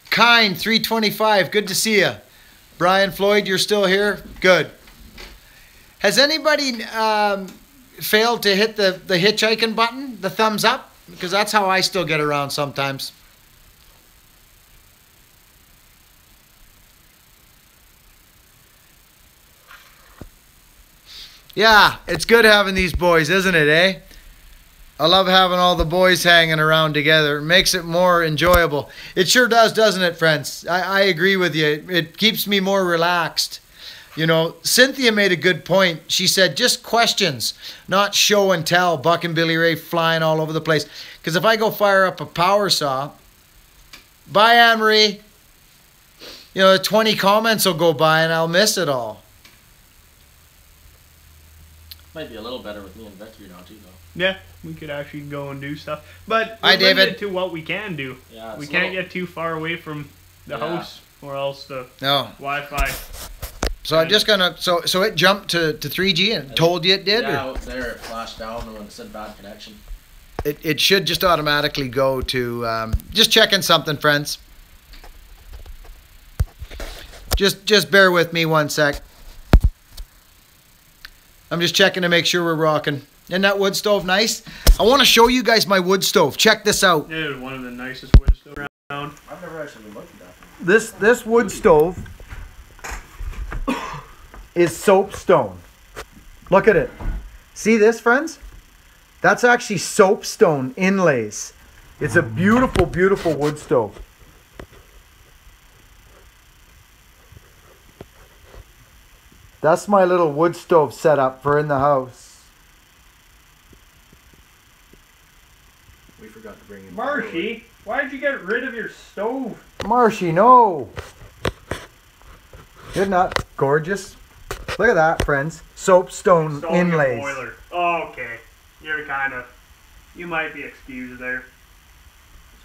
Kind 325, good to see you. Brian Floyd, you're still here? Good. Has anybody failed to hit the hitchhiking button, the thumbs up? Because that's how I still get around sometimes. Yeah, it's good having these boys, isn't it, eh? I love having all the boys hanging around together. It makes it more enjoyable. It sure does, doesn't it, friends? I agree with you. It keeps me more relaxed. You know, Cynthia made a good point. She said, just questions, not show and tell. Buck and Billy Ray flying all over the place. Because if I go fire up a power saw, bye, Anne-Marie. You know, 20 comments will go by and I'll miss it all. Might be a little better with me and Victor now too, though. Yeah, we could actually go and do stuff. But Hi, we're limited David. to what we can do. Yeah, We can't get too far away from the house or else the No. Wi-Fi. So I'm just gonna so it jumped to 3G and told you it did? Yeah, Or? out there it flashed down when it said bad connection. It should just automatically go to just checking something, friends. Just bear with me one sec. I'm just checking to make sure we're rocking. Isn't that wood stove nice? I want to show you guys my wood stove. Check this out. It was one of the nicest wood stoves around. I've never actually looked at that. This wood stove is soapstone. Look at it. See this, friends? That's actually soapstone inlays. It's a beautiful, beautiful wood stove. That's my little wood stove setup for in the house. We forgot to bring in Marshy, why did you get rid of your stove? Marshy, no. Isn't that gorgeous? Look at that, friends. Soapstone Stole your inlays. boiler. Oh, okay. You might be excused there.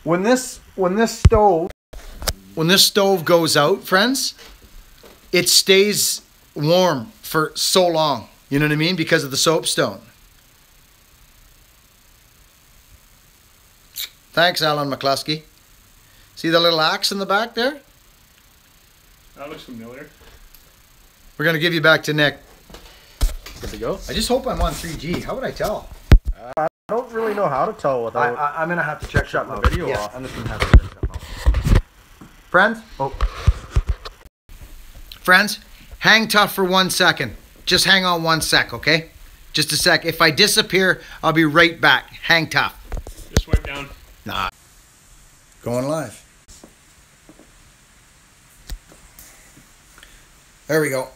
When this stove goes out, friends, it stays warm for so long. You know what I mean? Because of the soapstone. Thanks, Alan McCluskey. See the little axe in the back there? That looks familiar. We're going to give you back to Nick. Good to go. I just hope I'm on 3G. How would I tell? I don't really know how to tell without I'm going to have to check shutting the something out. video Yeah. off. I'm just gonna have to check something out. Friends? Oh, Friends, hang tough for 1 second. Just hang on 1 sec, okay? Just a sec. If I disappear, I'll be right back. Hang tough. Just swipe down. Nah. Going live. There we go.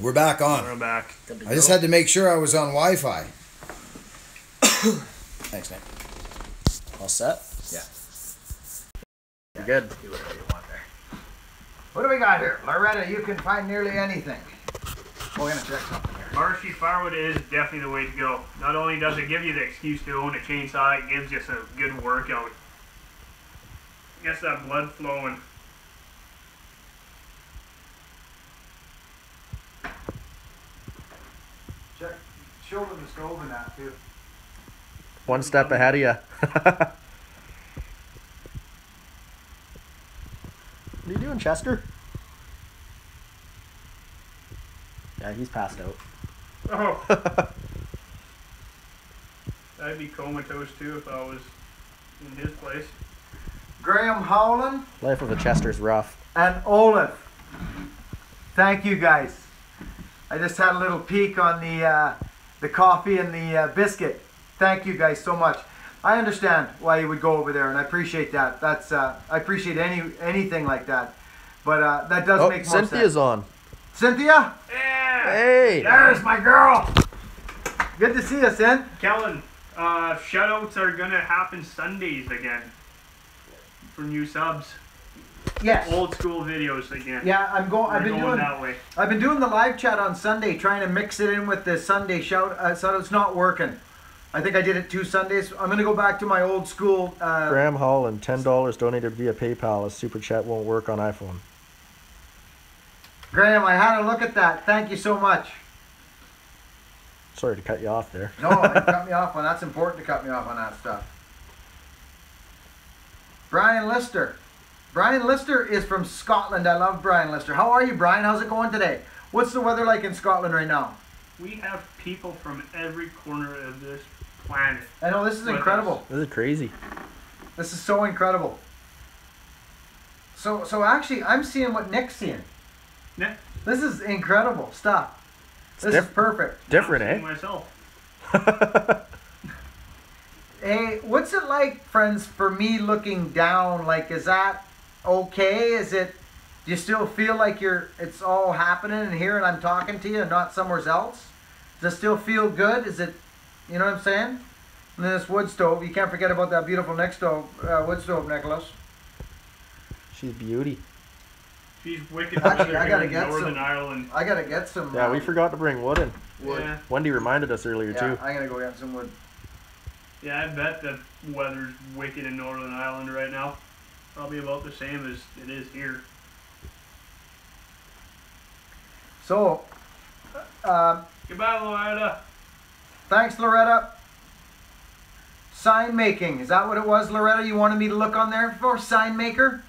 We're back on. We're back. I just had to make sure I was on Wi-Fi. Thanks, Nick. All set? Yeah. you're good. Do whatever you want there. What do we got here? Loretta, you can find nearly anything. We're going to check something here. Marshy firewood is definitely the way to go. Not only does it give you the excuse to own a chainsaw, it gives you a good workout. Gets that blood flowing. Check. Shoulder the stove in that, too. One step ahead of you. What are you doing, Chester? Yeah, he's passed out. Oh, I'd be comatose too if I was in his place. Graham Howland Life of a Chester's rough. and Olaf. Thank you, guys. I just had a little peek on the coffee and the biscuit. Thank you guys so much. I understand why you would go over there, and I appreciate that. That's I appreciate anything like that. But that does Oh, make more Cynthia's sense. on. Cynthia, Yeah! Hey! there's my girl. Good to see you, Cyn. Kellen, shutouts are gonna happen Sundays again. For new subs. Yes. Old school videos again. Yeah, I've We're been going doing that way. I've been doing the live chat on Sunday, trying to mix it in with the Sunday shout. So it's not working. I think I did it 2 Sundays. I'm gonna go back to my old school. Graham Holland, $10 donated via PayPal as Super Chat won't work on iPhone. Graham, I had a look at that. Thank you so much. Sorry to cut you off there. No, you cut me off on that's important to cut me off on that stuff. Brian Lister. Brian Lister is from Scotland. I love Brian Lister. How are you, Brian? How's it going today? What's the weather like in Scotland right now? We have people from every corner of this planet. I know, this is With incredible. This is crazy. This is so incredible. So actually, I'm seeing what Nick's seeing. Yeah. This is incredible stuff. This is perfect. Different, I'm eh? seeing myself. Hey, what's it like, friends, for me looking down? Like, is that okay? Is it, do you still feel like it's all happening in here and I'm talking to you and not somewhere else? Does it still feel good? Is it, you know what I'm saying? And then this wood stove, you can't forget about that beautiful wood stove, Nicholas. She's beauty. She's wicked. Actually, weather I gotta here in get Northern some- Ireland. I gotta get some. Yeah, we forgot to bring wood in. wood. Yeah. Wendy reminded us earlier Yeah, too. I gotta go get some wood. Yeah, I bet the weather's wicked in Northern Ireland right now. Probably about the same as it is here. So, Goodbye, Loretta. thanks, Loretta. Sign making. Is that what it was, Loretta? You wanted me to look on there for sign maker?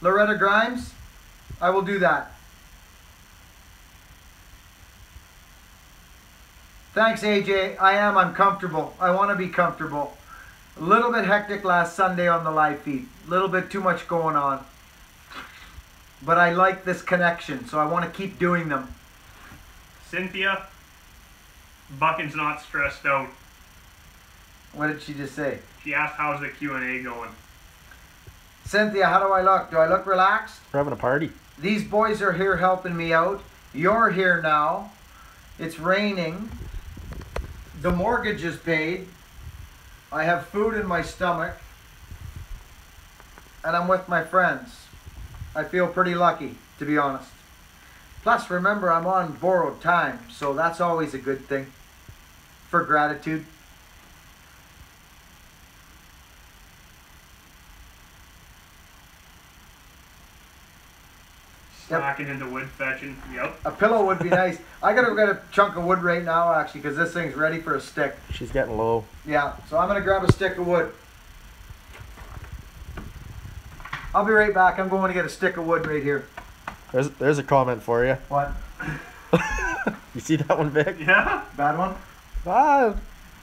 Loretta Grimes? I will do that. Thanks, AJ. I'm comfortable. I want to be comfortable. A little bit hectic last Sunday on the live feed. A little bit too much going on. But I like this connection, so I want to keep doing them. Cynthia, Buckin's not stressed out. What did she just say? She asked how's the Q&A going. Cynthia, how do I look? Do I look relaxed? We're having a party. These boys are here helping me out. You're here now. It's raining. The mortgage is paid. I have food in my stomach. And I'm with my friends. I feel pretty lucky, to be honest. Plus, remember, I'm on borrowed time, so that's always a good thing for gratitude. slacking into wood fetching. Yep. A pillow would be nice. I gotta get a chunk of wood right now, actually, because this thing's ready for a stick. She's getting low. Yeah, so I'm gonna grab a stick of wood. I'll be right back. I'm going to get a stick of wood right here. There's a comment for you. What? You see that one, Vic? Yeah. Bad one?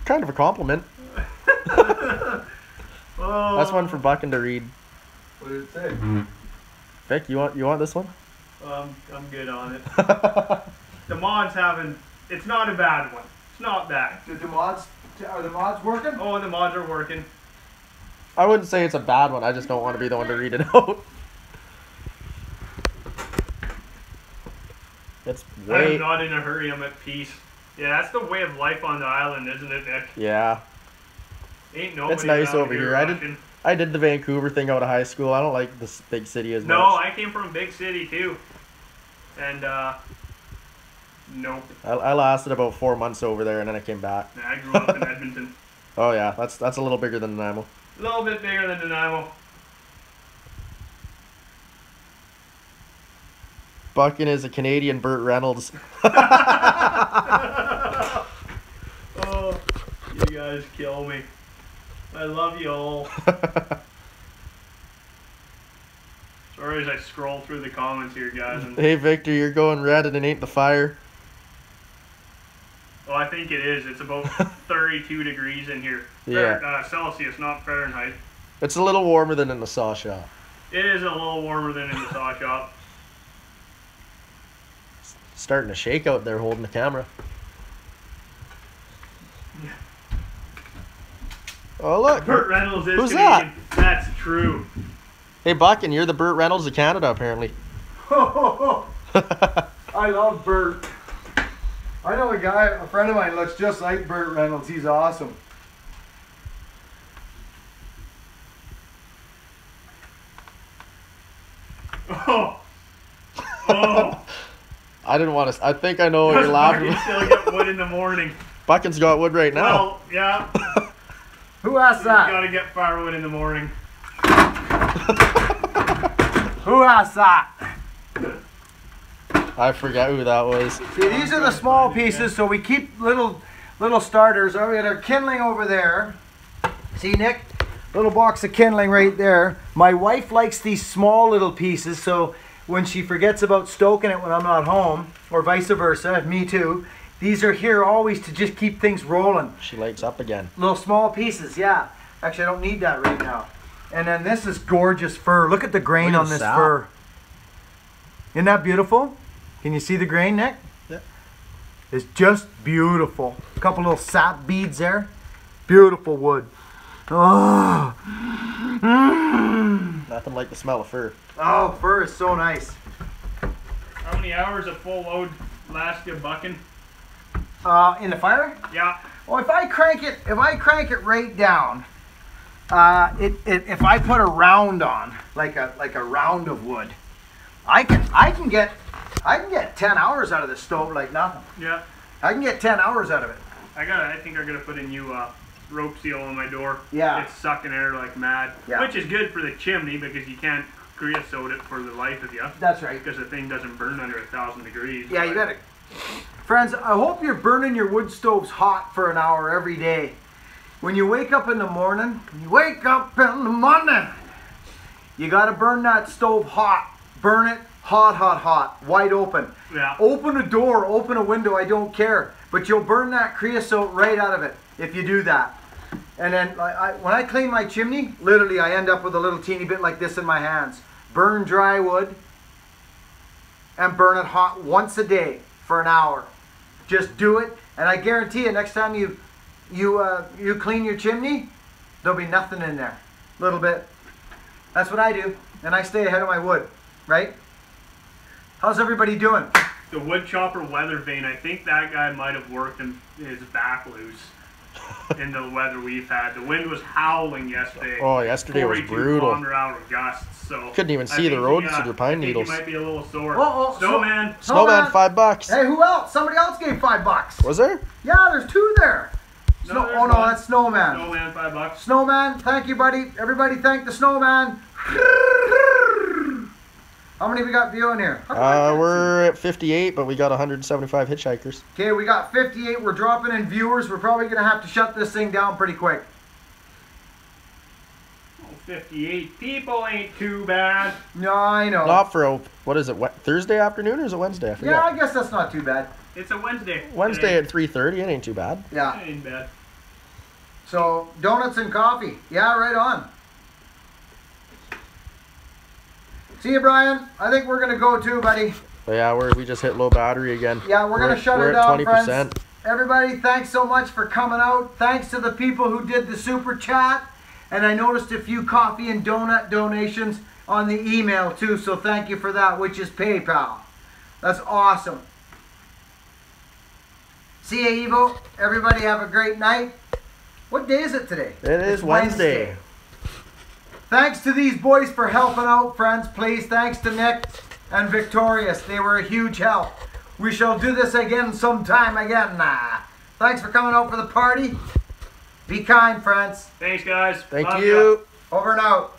Kind of a compliment. Oh. That's one for Buckin to read. What did it say? Vic, you want this one? I'm good on it. The mod's having. It's not a bad one. It's not bad. Are the mods working? Oh, the mods are working. I wouldn't say it's a bad one. I just don't want to be the one to read it out. It's way. I'm not in a hurry. I'm at peace. Yeah, that's the way of life on the island, isn't it, Nick? Yeah. Ain't nobody. It's nice around over here. rushing. I did the Vancouver thing out of high school. I don't like this big city as No, much. I came from a big city too, and nope. I lasted about 4 months over there and then I came back. Nah, I grew up in Edmonton. Oh yeah, that's a little bigger than Nanaimo. A little bit bigger than Nanaimo. Buckin is a Canadian Burt Reynolds. Oh, you guys kill me. I love you all. Sorry as I scroll through the comments here, guys. And, Hey Victor, you're going red and it ain't the fire. well, I think it is. It's about 32 degrees in here. Yeah. Celsius, not Fahrenheit. It's a little warmer than in the saw shop. It is a little warmer than in the saw shop. Starting to shake out there holding the camera. Oh look. Burt Reynolds is Who's Canadian. That's true. Hey Buckin, you're the Burt Reynolds of Canada apparently. I love Burt. I know a friend of mine looks just like Burt Reynolds. He's awesome. Oh. Oh. I didn't want to. I think I know what you're laughing You about. still get wood in the morning. Buckin's got wood right now. Well, yeah. Who asked You that? gotta get firewood in the morning. Who asked that? I forget who that was. See, these are the small pieces, so we keep little starters. Oh, we got our kindling over there. See, Nick? Little box of kindling right there. My wife likes these small little pieces, so when she forgets about stoking it when I'm not home, or vice versa, me too, these are here always to just keep things rolling. She lights up again. Little small pieces, yeah. Actually, I don't need that right now. And then this is gorgeous fur. Look at the grain Look at on the this sap. fur. Isn't that beautiful? Can you see the grain, Nick? Yeah. It's just beautiful. A couple little sap beads there. Beautiful wood. Oh. Nothing like the smell of fur. Oh, fur is so nice. How many hours of full load last you, Buckin? In the fire? Yeah. Well, if I crank it right down, if I put a round on, like a round of wood, I can get 10 hours out of the stove like nothing. Yeah. I can get 10 hours out of it. I think I'm gonna put a new rope seal on my door. Yeah. It's sucking air like mad. Yeah. Which is good for the chimney because you can't creosote it for the life of you. That's right. Because the thing doesn't burn under 1,000 degrees. Yeah, you but- gotta. Friends, I hope you're burning your wood stoves hot for an hour every day. When you wake up in the morning, you gotta burn that stove hot. Burn it hot, wide open. Yeah. Open a door, open a window, I don't care. But you'll burn that creosote right out of it if you do that. And then when I clean my chimney, literally I end up with a little teeny bit like this in my hands. Burn dry wood and burn it hot once a day for an hour. Just do it, and I guarantee you next time you clean your chimney, there'll be nothing in there. Little bit. That's what I do, and I stay ahead of my wood, right? How's everybody doing? The wood chopper weather vane, I think that guy might have worked his back loose in the weather we've had. The wind was howling yesterday. Oh, yesterday was 42 brutal. kilometer-hour gusts. So Couldn't even I see the think roads through the pine I think needles. he might be a little sore. Oh, Snowman. Snowman, $5. Hey, who else? Somebody else gave $5. Was there? Yeah, there's two there. No, there's Oh no, one. that's Snowman. Snowman, $5. Snowman, thank you, buddy. Everybody thank the Snowman. How many we got viewing here? How come I can't We're at 58, but we got 175 hitchhikers. see? Okay, we got 58. We're dropping in viewers. We're probably going to have to shut this thing down pretty quick. 58 people ain't too bad. No, I know. Not for a, what is it, Thursday afternoon or is it Wednesday? I forget. Yeah, I guess that's not too bad. It's a Wednesday. Wednesday at 3:30. It ain't too bad. Yeah. It ain't bad. So, donuts and coffee. Yeah, right on. See you, Brian. I think we're going to go too, buddy. But yeah, we just hit low battery again. Yeah, we're going to shut we're it down, at 20%. friends. Everybody, thanks so much for coming out. Thanks to the people who did the super chat. And I noticed a few coffee and donut donations on the email too, so thank you for that, which is PayPal. That's awesome. See you, Evo. Everybody have a great night. What day is it today? It is It's Wednesday. Thanks to these boys for helping out, friends, please. Thanks to Nick and Victorious. They were a huge help. We shall do this again sometime again. Thanks for coming out for the party. Be kind, friends. Thanks, guys. Thank Love you. ya. Over and out.